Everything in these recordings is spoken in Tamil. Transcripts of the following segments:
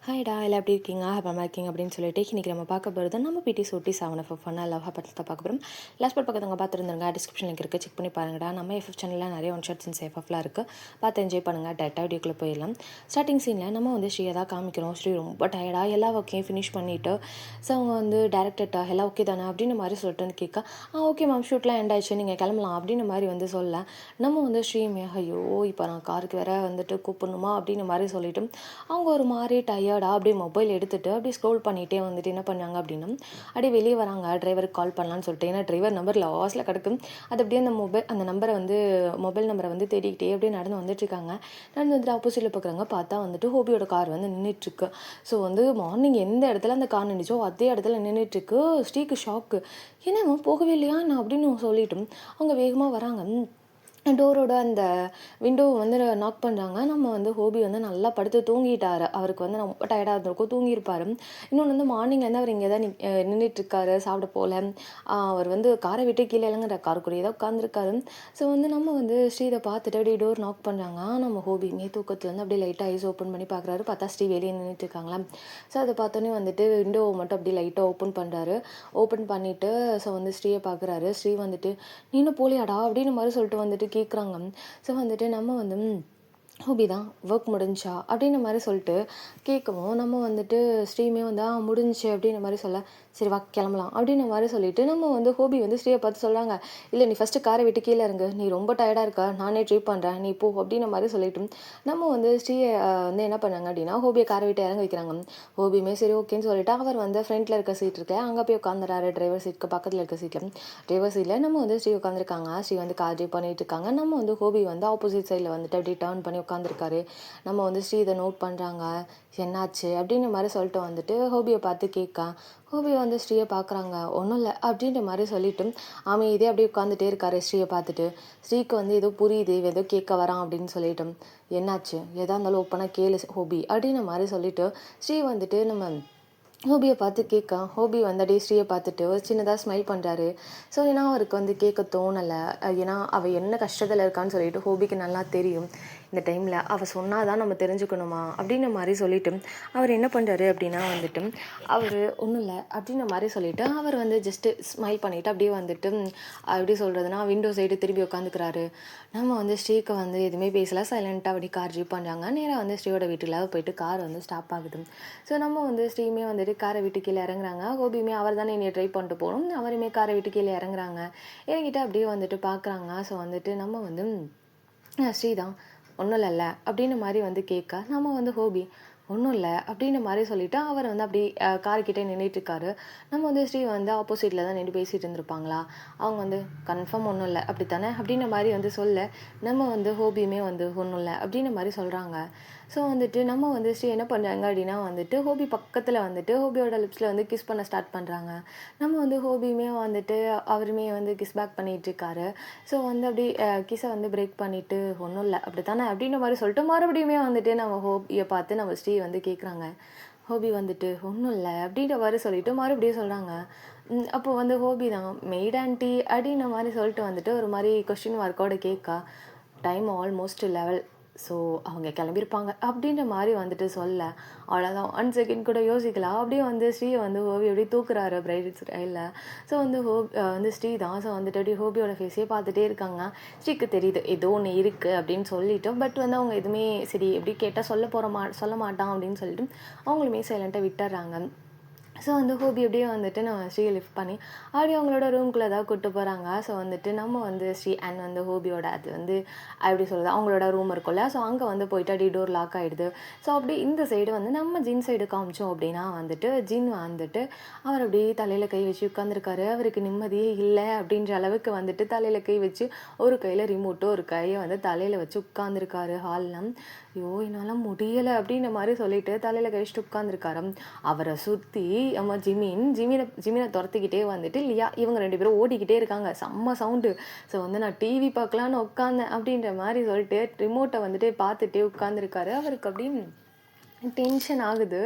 ஹாய்டா எல்லாம் எப்படி இருக்கீங்க ஹாப்பமாக இருக்கீங்க அப்படின்னு சொல்லிட்டு இன்றைக்கி நம்ம பார்க்க போகிறது நம்ம பிடி சூட்டி 7 ஃபன்னாக லவ் பற்றி தான் பார்க்க போகிறோம். லாஸ்ட் பார்ட் பக்கத்தவங்க பார்த்துருந்துருங்க, டிஸ்கிரிப்ஷன் லிங்க் இருக்குது, செக் பண்ணி பாருங்கடா. நம்ம எஃப்எஃப் சேனலில் நிறைய ஒன் ஷாட்ஸ் அண்ட் சேஃப்லாம் இருக்குது, பார்த்து என்ஜாய் பண்ணுங்கள். டேரெக்டாக வீடியோக்குள்ளே போயிடலாம். ஸ்டார்டிங் சீனில் நம்ம வந்து ஸ்ரீயை தான் காமிக்கிறோம். ஸ்ரீ ரொம்ப டயர்டாக எல்லா ஒர்க்கையும் ஃபினிஷ் பண்ணிவிட்டு ஸோ அவங்க வந்து டேரக்டர்ட்டா எல்லாம் ஓகே தானே அப்படின்னு மாதிரி சொல்லிட்டு வந்து கேட்க ஓகே மேம் ஷூட்லாம் எண்ட் ஆயிடுச்சு, நீங்கள் கிளம்பலாம் அப்படின்னு மாதிரி வந்து சொல்ல நம்ம வந்து ஸ்ரீமே ஐயோ இப்போ நான் காருக்கு வேற வந்துட்டு கூப்பிடணுமா அப்படின்னு மாதிரி சொல்லிட்டு அவங்க ஒரு மாதிரி டயர்டாக அப்படியே மொபைல் எடுத்துகிட்டு அப்படியே ஸ்க்ரோல் பண்ணிகிட்டே வந்துட்டு என்ன பண்ணாங்க அப்படின்னா அப்படியே வெளியே வராங்க. டிரைவருக்கு கால் பண்ணலான்னு சொல்லிட்டு, ஏன்னா டிரைவர் நம்பர் லாஸ்ட்டில் கிடக்கும். அது அப்படியே அந்த நம்பரை வந்து மொபைல் நம்பரை வந்து தேடிக்கிட்டே அப்படியே நடந்து வந்துட்டுருக்காங்க. நடந்து வந்துட்டு ஆப்போசிட்டில் பார்க்குறாங்க, பார்த்தா வந்துட்டு ஹோபியோட கார் வந்து நின்றுட்டுருக்கு. ஸோ வந்து மார்னிங் எந்த இடத்துல அந்த கார் நின்றுச்சோ அதே இடத்துல நின்றுட்டுருக்கு. ஸ்ரீக்கு ஷாக்கு, என்னம்மா போகவே இல்லையா நான் அப்படின்னு சொல்லிட்டு அவங்க வேகமாக வராங்க. டோரோட அந்த விண்டோவை வந்து நாக் பண்ணுறாங்க. நம்ம வந்து ஹோபி வந்து நல்லா படுத்து தூங்கிட்டார். அவருக்கு வந்து ரொம்ப டயர்டாக இருந்திருக்கும், தூங்கியிருப்பார். இன்னொன்று வந்து மார்னிங்லேருந்து அவர் இங்கே தான் நின்றுட்டுருக்காரு, சாப்பிட போகல. அவர் வந்து காரை விட்டு கீழே இறங்குற காருக்குள்ளேயே தான் உட்காந்துருக்காரு. ஸோ வந்து நம்ம வந்து ஸ்ரீதை பார்த்துட்டு அப்படியே டோர் நாக் பண்ணுறாங்க. நம்ம ஹோபியுமே தூக்கத்துலேருந்து அப்படியே லைட்டாக ஐஸ் ஓப்பன் பண்ணி பார்க்குறாரு. பார்த்தா ஸ்ரீ வெளியே நின்றுட்டுருக்காங்களா. ஸோ அதை பார்த்தோன்னே வந்துட்டு விண்டோவை மட்டும் அப்படியே லைட்டாக ஓப்பன் பண்ணுறாரு. ஓப்பன் பண்ணிவிட்டு ஸோ வந்து ஸ்ரீயை பார்க்குறாரு. ஸ்ரீ வந்துட்டு நீ இன்னும் போலியாடா அப்படின்னு மாதிரி சொல்லிட்டு வந்துட்டு கேட்குறாங்க. ஸோ வந்துட்டு நம்ம வந்து ஹோபி தான் ஒர்க் முடிஞ்சா அப்படின்ற மாதிரி சொல்லிட்டு கேட்கவும் நம்ம வந்துட்டு ஸ்ரீமே வந்து முடிஞ்சிச்சு அப்படின்ற மாதிரி சொல்ல சரி வா கிளம்பலாம் அப்படின்ற மாதிரி சொல்லிட்டு நம்ம வந்து ஹோபி வந்து ஸ்ரீயை பார்த்து சொல்கிறாங்க, இல்லை நீ ஃபஸ்ட்டு காரை விட்டு கீழே இறங்கு, நீ ரொம்ப டயர்டாக இருக்க, நானே ட்ரீட் பண்ணுறேன், நீ போ அப்படின்ற மாதிரி சொல்லிட்டு நம்ம வந்து ஸ்ரீயை வந்து என்ன பண்ணாங்க அப்படின்னா ஹோபியை காரை விட்டு இறங்க வைக்கிறாங்க. ஹோபியுமே சரி ஓகேன்னு சொல்லிட்டு அவர் வந்து ஃப்ரண்ட்டில் இருக்க சீட் இருக்கு அங்கே போய் உட்காந்துறாரு. டிரைவர் சீட்டுக்கு பக்கத்தில் இருக்க சீட்டில் டிரைவர் சீட்டில் நம்ம வந்து ஸ்ரீ உட்காந்துருக்காங்க. ஸ்ரீ வந்து கார் ட்ரைவ் பண்ணிட்டு இருக்காங்க. நம்ம வந்து ஹோபி வந்து ஆப்போசிட் சைடில் வந்துட்டு அப்படியே டர்ன் பண்ணி உட்காந்துருக்காரு. நம்ம வந்து ஸ்ரீ இதை நோட் பண்ணுறாங்க, என்னாச்சு அப்படின்ற மாதிரி சொல்லிட்டு வந்துட்டு ஹோபியை பார்த்து கேட்க ஹோபியை வந்து ஸ்ரீயை பார்க்குறாங்க. ஒன்றும் இல்லை அப்படின்ற மாதிரி சொல்லிட்டு அமைதியே அப்படியே உட்காந்துட்டே இருக்காரு. ஸ்ரீயை பார்த்துட்டு ஸ்ரீக்கு வந்து ஏதோ புரியுது, ஏதோ கேட்க வரான் அப்படின்னு சொல்லிட்டு என்னாச்சு எதாக இருந்தாலும் ஓப்பனாக கேளு ஹோபி அப்படின்ற மாதிரி சொல்லிட்டு ஸ்ரீ வந்துட்டு நம்ம ஹோபியை பார்த்து கேட்க ஹோபி வந்து அப்படியே ஸ்ரீயை பார்த்துட்டு ஒரு சின்னதாக ஸ்மைல் பண்ணுறாரு. ஸோ ஏன்னா அவருக்கு வந்து கேட்க தோணலை, ஏன்னா அவள் என்ன கஷ்டத்தில் இருக்கான்னு சொல்லிட்டு ஹோபிக்கு நல்லா தெரியும். இந்த டைமில் அவள் சொன்னால் தான் நம்ம தெரிஞ்சுக்கணுமா அப்படின்ற மாதிரி சொல்லிட்டு அவர் என்ன பண்ணுறாரு அப்படின்னா வந்துட்டு அவர் ஒன்றும் இல்லை அப்படின்ற மாதிரி சொல்லிட்டு அவர் வந்து ஜஸ்ட்டு ஸ்மைல் பண்ணிவிட்டு அப்படியே வந்துட்டு எப்படி சொல்கிறதுனா விண்டோ சைடு திரும்பி உட்காந்துக்கிறாரு. நம்ம வந்து ஸ்ரீக்கு வந்து எதுவுமே பேசலை, சைலண்ட்டாக அப்படி கார் ட்ரைவ் பண்ணுறாங்க. நேராக வந்து ஸ்ரீயோட வீட்டில் போயிட்டு கார் வந்து ஸ்டாப் ஆகுது. ஸோ நம்ம வந்து ஸ்ரீமே வந்துட்டு காரை விட்டு கீழே இறங்குறாங்க. கோபியுமே அவர் தானே என்னை ட்ரை பண்ணிட்டு போகணும், அவருமே காரை விட்டு கீழே இறங்குறாங்க. இறங்கிட்டு அப்படியே வந்துட்டு பார்க்குறாங்க. ஸோ வந்துட்டு நம்ம வந்து ஸ்ரீ தான் ஒன்றும் இல்லைல்ல அப்படின்ற மாதிரி வந்து கேட்க நம்ம வந்து ஹோபி ஒன்றும் இல்லை அப்படின்ற மாதிரி சொல்லிவிட்டு அவர் வந்து அப்படி கார்கிட்டே நின்றுட்டுருக்காரு. நம்ம வந்து ஸ்ரீ வந்து ஆப்போசிட்டில் தான் நின்று பேசிகிட்டு இருந்திருப்பாங்களா, அவங்க வந்து கன்ஃபார்ம் ஒன்றும் இல்லை அப்படி தானே அப்படின்ற மாதிரி வந்து சொல்ல நம்ம வந்து ஹோபியுமே வந்து ஒன்றும் இல்லை அப்படின்ற மாதிரி சொல்கிறாங்க. ஸோ வந்துட்டு நம்ம வந்து ஸ்ரீ என்ன பண்ணுறாங்க அப்படின்னா வந்துட்டு ஹோபி பக்கத்தில் வந்துட்டு ஹோபியோட லிப்ஸில் வந்து கிஸ் பண்ண ஸ்டார்ட் பண்ணுறாங்க. நம்ம வந்து ஹோபியுமே வந்துட்டு அவருமே வந்து கிஸ் பேக் பண்ணிகிட்ருக்காரு. ஸோ வந்து அப்படி கிஸை வந்து பிரேக் பண்ணிவிட்டு ஒன்றும் இல்லை அப்படி தானே அப்படின்ற மாதிரி சொல்லிட்டு மறுபடியுமே வந்துட்டு நம்ம ஹோபியை பார்த்து நம்ம ஸ்ரீ வந்து கேட்குறாங்க. ஹோபி வந்துட்டு ஒன்றும் இல்லை அப்படின்ற மாதிரி சொல்லிட்டு மறுபடியும் சொல்கிறாங்க. அப்போ வந்து ஹோபி தான் மெய்ட் ஆன்ட்டி அப்படின்ற மாதிரி சொல்லிட்டு வந்துட்டு ஒரு மாதிரி கொஸ்டின் மார்க்கோட கேட்கா டைம் ஆல்மோஸ்ட் 11, ஸோ அவங்க கிளம்பியிருப்பாங்க அப்படின்ற மாதிரி வந்துட்டு சொல்ல அவ்வளோதான். 1 செகண்ட் கூட யோசிக்கலாம். அப்படியே வந்து ஸ்ரீயை வந்து ஹோபி அப்படியே தூக்குறாரு பிரைட் ஸ்டைலில். ஸோ வந்து வந்து ஸ்ரீ தான். ஸோ வந்துட்டு அப்படியே ஹோபியோட ஃபேஸே பார்த்துட்டே இருக்காங்க. ஸ்ரீக்கு தெரியுது ஏதோ ஒன்று இருக்குது அப்படின்னு சொல்லிட்டோம். பட் வந்து அவங்க எதுவுமே சரி எப்படி கேட்டால் சொல்ல மாட்டான் அப்படின்னு சொல்லிட்டு அவங்களுமே சைலண்ட்டாக விட்டுறாங்க. ஸோ வந்து ஹோபி அப்படியே வந்துட்டு நம்ம ஸ்ரீயை லிஃப்ட் பண்ணி அப்படியே அவங்களோட ரூம்குள்ளே ஏதாவது கூப்பிட்டு போகிறாங்க. ஸோ வந்துட்டு நம்ம வந்து ஸ்ரீ அண்ட் வந்து ஹோபியோட அது வந்து எப்படி சொல்கிறது அவங்களோட ரூம் இருக்கும்ல, ஸோ அங்கே வந்து போயிட்டு அப்படியே டோர் லாக் ஆகிடுது. ஸோ அப்படி இந்த சைடு வந்து நம்ம ஜின் சைடு காமிச்சோம் அப்படின்னா வந்துட்டு ஜின் வந்துட்டு அவர் அப்படியே தலையில் கை வச்சு உட்காந்துருக்காரு. அவருக்கு நிம்மதியே இல்லை அப்படின்ற அளவுக்கு வந்துட்டு தலையில் கை வச்சு ஒரு கையில் ரிமோட்டோ ஒரு கையை வந்து தலையில் வச்சு உட்காந்துருக்காரு ஹாலில். ஐயோ என்னால் முடியலை அப்படின்ற மாதிரி சொல்லிட்டு தலையில் கை வச்சுட்டு உட்காந்துருக்காரு. அவரை சுற்றி நம்ம ஜிமினை துரத்திக்கிட்டே வந்துட்டு இல்லையா இவங்க 2 பேரும் ஓடிக்கிட்டே இருக்காங்க. செம்ம சவுண்டு. ஸோ வந்து நான் டிவி பார்க்கலான்னு உட்காந்தேன் அப்படின்ற மாதிரி சொல்லிட்டு ரிமோட்டை வந்துட்டு பார்த்துட்டே உட்காந்துருக்காரு. அவருக்கு அப்படி டென்ஷன் ஆகுது.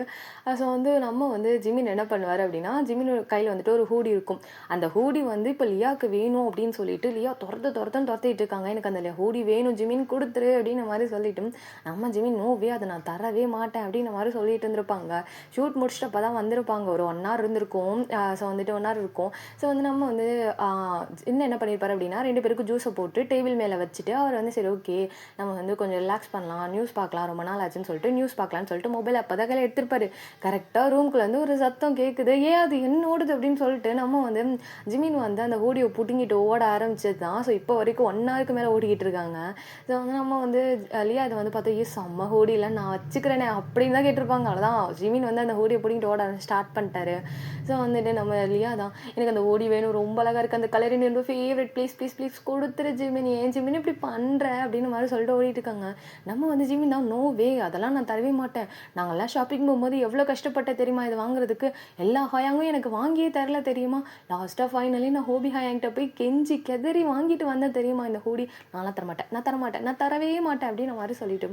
ஸோ வந்து நம்ம வந்து ஜிமின் என்ன பண்ணுவாரு அப்படின்னா, ஜிமின் கையில வந்துட்டு ஒரு ஹூடி இருக்கும். அந்த ஹூடி வந்து இப்ப லியாக்கு வேணும் அப்படின்னு சொல்லிட்டு, லியா தொரத்துன்னு தொரத்திட்டு இருக்காங்க. "எனக்கு அந்த ஹூடி வேணும் ஜிமின் குடுத்துரு" அப்படின்ன மாரி சொல்லிட்டு, நம்ம ஜிமின் "நோ வே அத நான் தரவே மாட்டேன்" அப்படின்ன மாரி சொல்லிட்டு இருந்திருப்பாங்க. ஷூட் முடிச்சுட்டு அப்ப தான் வந்திருப்பாங்க. ஒரு 1 ஹவர் இருந்திருக்கும். ஸோ வந்துட்டு 1 ஹவர் இருக்கும். ஸோ வந்து நம்ம வந்து அ இன்னும் என்ன பண்ணியிருப்பாரு அப்படின்னா, 2 பேருக்கும் ஜூஸ போட்டு டேபிள் மேல வச்சுட்டு, அவர் வந்து சரி ஓகே நம்ம வந்து கொஞ்சம் ரிலாக்ஸ் பண்ணலாம், நியூஸ் பார்க்கலாம், ரொம்ப நாள் ஆச்சுன்னு சொல்லிட்டு நியூஸ் பார்க்கலான்னு சொல்லிட்டு மொபைல் அப்பதான் கையில எடுத்திருப்பாரு. கரெக்ட்டா ரூம்குள்ள இருந்து ஒரு சத்தம் கேட்குது. "ஏன் அது என்னோடது?" அப்படின்னு சொல்லிட்டு நம்ம வந்து ஜிமின் வந்து அந்த ஆடியோ புடுங்கிட்டு ஓட ஆரம்பிச்சது தான். ஸோ இப்போ வரைக்கும் 1 ஹவருக்கு மேல ஓடிக்கிட்டு இருக்காங்க. ஸோ வந்து நம்ம வந்து லியா இத வந்து பார்த்தா, "ஏய் செம்ம ஹூடில நான் வச்சுக்கிறேனே" அப்படின்னு தான் கேட்டிருப்பாங்க. அவ்வளோதான் ஜிமின் வந்து அந்த ஹூடிய புடுங்கிட்டு ஓட ஸ்டார்ட் பண்ணிட்டாரு. ஸோ வந்துட்டு நம்ம லியா தான், "எனக்கு அந்த ஹூடி வேணும். ரொம்ப அழகா இருக்கு. அந்த கலர் என்னோட ஃபேவரைட். ப்ளீஸ் ப்ளீஸ் ப்ளீஸ் குடுத்துரு ஜிமின். ஏன் ஜிமின் இப்படி பண்ற?" அப்படின்னு மாரி சொல்லிட்டு ஓடிட்டு இருக்காங்க. நம்ம வந்து ஜிமின் தான், "நோ வே அதெல்லாம் நான் தரவே மாட்டேன். நாங்கலாம் ஷாப்பிங் போகும்போது எவ்வளோ கஷ்டப்பட்டேன் தெரியுமா இது வாங்குறதுக்கு? எல்லா ஹாயாங்கும் எனக்கு வாங்கியே தரல தெரியுமா? லாஸ்ட்டா ஃபைனலி நான் ஹோபி ஹாயாங்கிட்ட போய் கெஞ்சி கெதறி வாங்கிட்டு வந்தேன் தெரியுமா இந்த ஹூடி. நான்லாம் தரமாட்டேன். நான் தரமாட்டேன். நான் தரவே மாட்டேன்" அப்படின்ற மாரி சொல்லிட்டு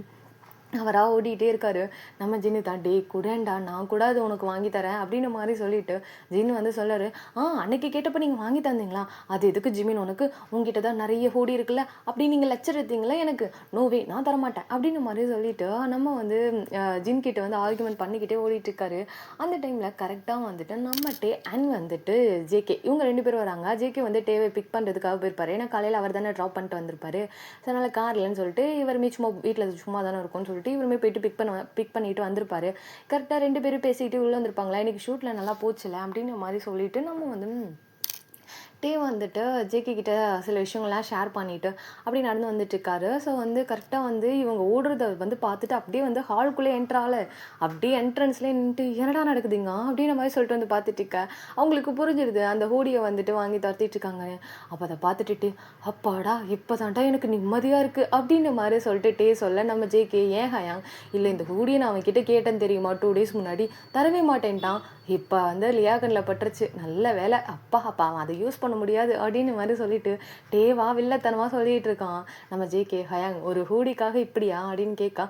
அவரா ஓடிட்டே இருக்காரு. நம்ம ஜின்னு தான், "டேய் குடேன்டா, நான் கூட அது உனக்கு வாங்கி தரேன்" அப்படின்ற மாரி சொல்லிட்டு, ஜின்னு வந்து சொல்லாரு, அன்னைக்கு கேட்டப்ப நீங்க வாங்கி தந்தீங்களா? அது எதுக்கு ஜிமின் உனக்கு? உன்கிட்ட தான் நெறைய ஹூடி இருக்குல்ல, அப்படி நீங்க லெக்சர் எடுத்தீங்கல்ல எனக்கு. நோ வே நான் தரமாட்டேன்" அப்படின்ற மாரி சொல்லிட்டு, நம்ம வந்து ஜின் கிட்ட வந்து ஆர்கியூமென்ட் பண்ணிக்கிட்டே ஓடிட்டு இருக்காரு. அந்த டைம்ல கரெக்ட்டா வந்துட்டு நம்ம டே அண்ட் வந்துட்டு ஜேகே இவங்க 2 பேரும் வராங்க. ஜேகே வந்து டேவ பிக் பண்றதுக்காக போயிருப்பாரு. ஏன்னா காலையில அவர் தானே ட்ராப் பண்ணிட்டு வந்திருப்பாரு. ஸோ அதனால கார் இல்லன்னு சொல்லிட்டு, இவருமே சும்மா வீட்ல சும்மா தானே இருக்கோம்ன்னு சொல்லிட்டு, இவருமே போயிட்டு பிக் பண்ணிட்டு வந்திருப்பாரு. கரெக்ட்டா 2 பேரும் பேசிட்டு உள்ள வந்திருப்பாங்களா, "இன்னைக்கு ஷூட்ல நல்லா போச்சுல்ல" அப்படின்ற மாரி சொல்லிட்டு நம்ம வந்து வந்துட்டு ஜேகே கிட்ட சில விஷயங்கள்லாம் ஷேர் பண்ணிட்டு, அப்படி நடந்து வந்துட்டுருக்காரு. ஸோ வந்து கரெக்ட்டா வந்து இவங்க ஓடுறத வந்து பார்த்துட்டு அப்படியே வந்து ஹால்குள்ளே என்டர் ஆகல. அப்படியே என்ட்ரன்ஸ்லயே நின்னுட்டு, "என்னடா நடக்குதுங்க?" அப்படின்ற மாரி சொல்லிட்டு வந்து பார்த்துட்டுருக்க. அவங்களுக்கு புரிஞ்சிருது அந்த ஹூடிய வந்துட்டு வாங்கி தொரத்திட்டு இருக்காங்கன்னு. அப்ப அத பார்த்துட்டு, "அப்பாடா! இப்ப தான்டா எனக்கு நிம்மதியா இருக்கு" அப்படின்ற மாரி சொல்லிட்டு சொல்ல, நம்ம ஜேகே, "ஏன் ஹயாங்?" "இல்ல இந்த ஹூடிய நான் அவன்கிட்ட கேட்டேன் தெரியுமா 2 டேஸ் முன்னாடி. தரவே மாட்டேன்ட்டான். இப்ப வந்து லியா கண்ல பட்டுருச்சு. நல்ல வேள. அப்ப அவன் அத யூஸ் பண்ண முடியாது" அப்படின்னு மாரி சொல்லிட்டு, டேவா வில்லத்தனமா சொல்லிட்டு இருக்கான். நம்ம ஜேகே, "ஹயாங் ஒரு ஹூடிக்காக இப்படியா?" அப்படின்னு கேட்கா.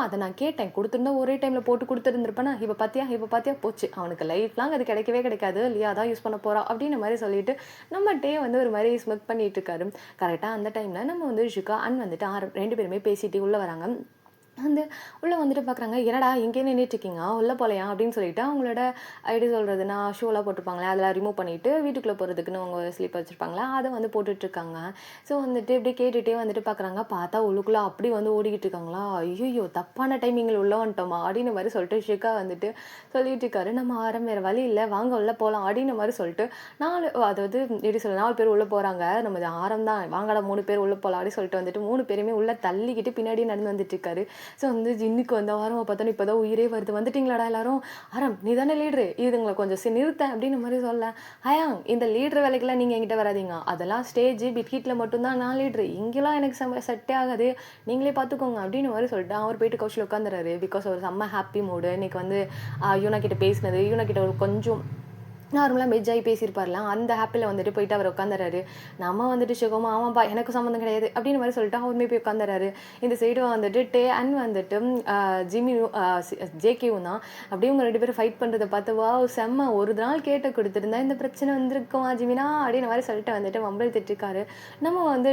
அத நான் கேட்டேன். குடுத்திருந்தா ஒரே டைம்ல போட்டு குடுத்திருந்திருப்பேனா? இப்ப பாத்தியா? இப்ப பாத்தியா? போச்சு. அவனுக்கு லைஃப் லாங் அது கிடைக்கவே கிடைக்காது. லியா தான் யூஸ் பண்ண போறா" அப்படின்ற மாரி சொல்லிட்டு, நம்ம வந்து ஒரு மாரி ஸ்மித் பண்ணிட்டு இருக்காரு. கரெக்ட்டா அந்த டைம்ல நம்ம வந்து ஷிகா அண்ட் வந்துட்டு 2 பேருமே பேசிட்டு உள்ள வராங்க. வந்து உள்ள வந்துட்டு பார்க்குறாங்க, "என்னடா இங்கேயே நின்னுட்டுருக்கீங்க? உள்ள போலயா?" அப்படின்னு சொல்லிட்டு அவங்களோட எப்படி சொல்றதுன்னா, ஷூலாம் போட்டிருப்பாங்களே, அதெல்லாம் ரிமூவ் பண்ணிட்டு வீட்டுக்குள்ள போறதுக்குன்னு அவங்க ஸ்லிப்பர் வச்சிருப்பாங்களா, அத வந்து போட்டுட்ருக்காங்க. ஸோ வந்துட்டு இப்படியே கேட்டுட்டே வந்துட்டு பார்க்குறாங்க. பார்த்தா உள்ளுக்குள்ள அப்படி வந்து ஓடிக்கிட்டு இருக்காங்களா, "ஐய்யய்யோ! தப்பான டைமிங்கில உள்ள வந்துட்டோமா" அப்படின்ற மாரி சொல்லிட்டு ஷிகா வந்துட்டு சொல்லிட்டு இருக்காரு. நம்ம ஆரம் வேற வழி இல்ல, வாங்க உள்ள போலாம் அப்படின்ற மாரி சொல்லிட்டு 4 அதாவது எப்படி சொல்ல 4 பேர் உள்ள போறாங்க. நம்ம ஆரம் தான், "வாங்கடா 3 பேர் உள்ள போலாம்" அப்படின்னு சொல்லிட்டு வந்துட்டு 3 பேருமே உள்ள தள்ளிக்கிட்டு பின்னாடியே நடந்து வந்துட்டு இருக்காரு. ஸோ வந்து ஜின்னுக்கு வந்து ஆரம்ப பார்த்தோன்னே இப்பதான் உயிரே வருது. "வந்துட்டீங்களாடா எல்லாரும்? ஆரம் நீ தானே லீடரு. இதுங்கள கொஞ்சம் நிறுத்தேன்" அப்படின்ற மாரி சொல்ல, "ஹயாங் இந்த லீடர் வேலைக்கெல்லாம் நீங்க என்கிட்ட வராதீங்க. அதெல்லாம் ஸ்டேஜ், பிட்ஹிட்ல மட்டும் தான் நான் லீடரு. இங்கலாம் எனக்கு செட்டே ஆகாது. நீங்களே பார்த்துக்கோங்க" அப்படின்னு மாரி சொல்லிட்டு அவர் போயிட்டு கவுச்ல உட்காந்துறாரு. பிகாஸ் அவர் செம்ம ஹாப்பி மூடு. இன்னைக்கு வந்து யூனா கிட்ட பேசினது, யூனா கிட்ட ஒரு கொஞ்சம் நார்மலா மெர்ஜ் ஆயி பேசியிருப்பார்ல, அந்த ஹாப்பில வந்துட்டு போயிட்டு அவர் உட்காந்துறாரு. நம்ம வந்துட்டு சுகமா, "ஆமாப்பா எனக்கு சம்மந்தம் கிடையாது" அப்படின்ற மாரி சொல்லிட்டு அவருமே போய் உட்காந்துறாரு. இந்த சைடு வந்துட்டு அண்ட் வந்துட்டு அ ஜிம்மியும் ஜேகேவும் தான். அப்படியே இவங்க 2 பேரும் ஃபைட் பண்றத பார்த்து, "வாவ்! செம்ம ஒரு நாள் கேட்டு குடுத்திருந்தா இந்த பிரச்சனை வந்திருக்குமா ஜிமினா?" அப்படின்ற மாரி சொல்லிட்டு வந்துட்டு வம்பிழுத்துட்டு இருக்காரு. நம்ம வந்து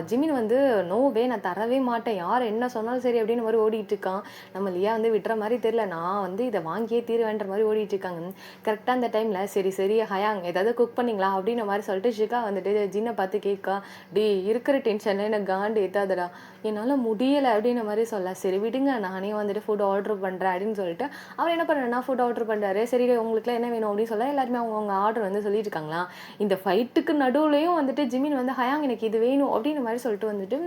ஜிமின் வந்து, "நோ வே நான் தரவே மாட்டேன். யார் என்ன சொன்னாலும் சரி" அப்படின்ற மாரி ஓடிட்டு இருக்கான். நம்ம லியா வந்து விட்ற மாரி தெரியல. நான் வந்து இத வாங்கியே தீருவேன்ற மாரி ஓடிட்டு இருக்காங்க. கரெக்ட்டா அந்த டைம்ல சரி, சரி ஹயாங் ஏதாவது குக் பண்ணீங்களா? அப்படின்ற மாரி சொல்லிட்டு ஷிகா வந்துட்டு ஜின்ன பார்த்து கேட்கா. "டேய் இருக்கிற டென்ஷன்ல என்ன காண்டு ஏத்தாதடா. என்னால முடியல" அப்படின்ற மாரி சொல்ல. "சரி விடுங்க நானே வந்துட்டு ஃபுட் ஆர்டர் பண்றேன்" அப்படின்னு சொல்லிட்டு அவர் என்ன பண்றாருன்னா ஃபுட் ஆர்டர் பண்றாரு. சரி உங்களுக்குலாம் என்ன வேணும் அப்படின்னு சொல்ல எல்லாருமே அவங்கவங்க ஆர்டர் வந்து சொல்லிட்டு இருக்காங்களாம். இந்த ஃபைட்டுக்கு நடுவுலயும் வந்துட்டு ஜிமின் வந்து ஹயாங் எனக்கு இது வேணும் அப்படின்ற மாரி சொல்லிட்டு வந்துட்டு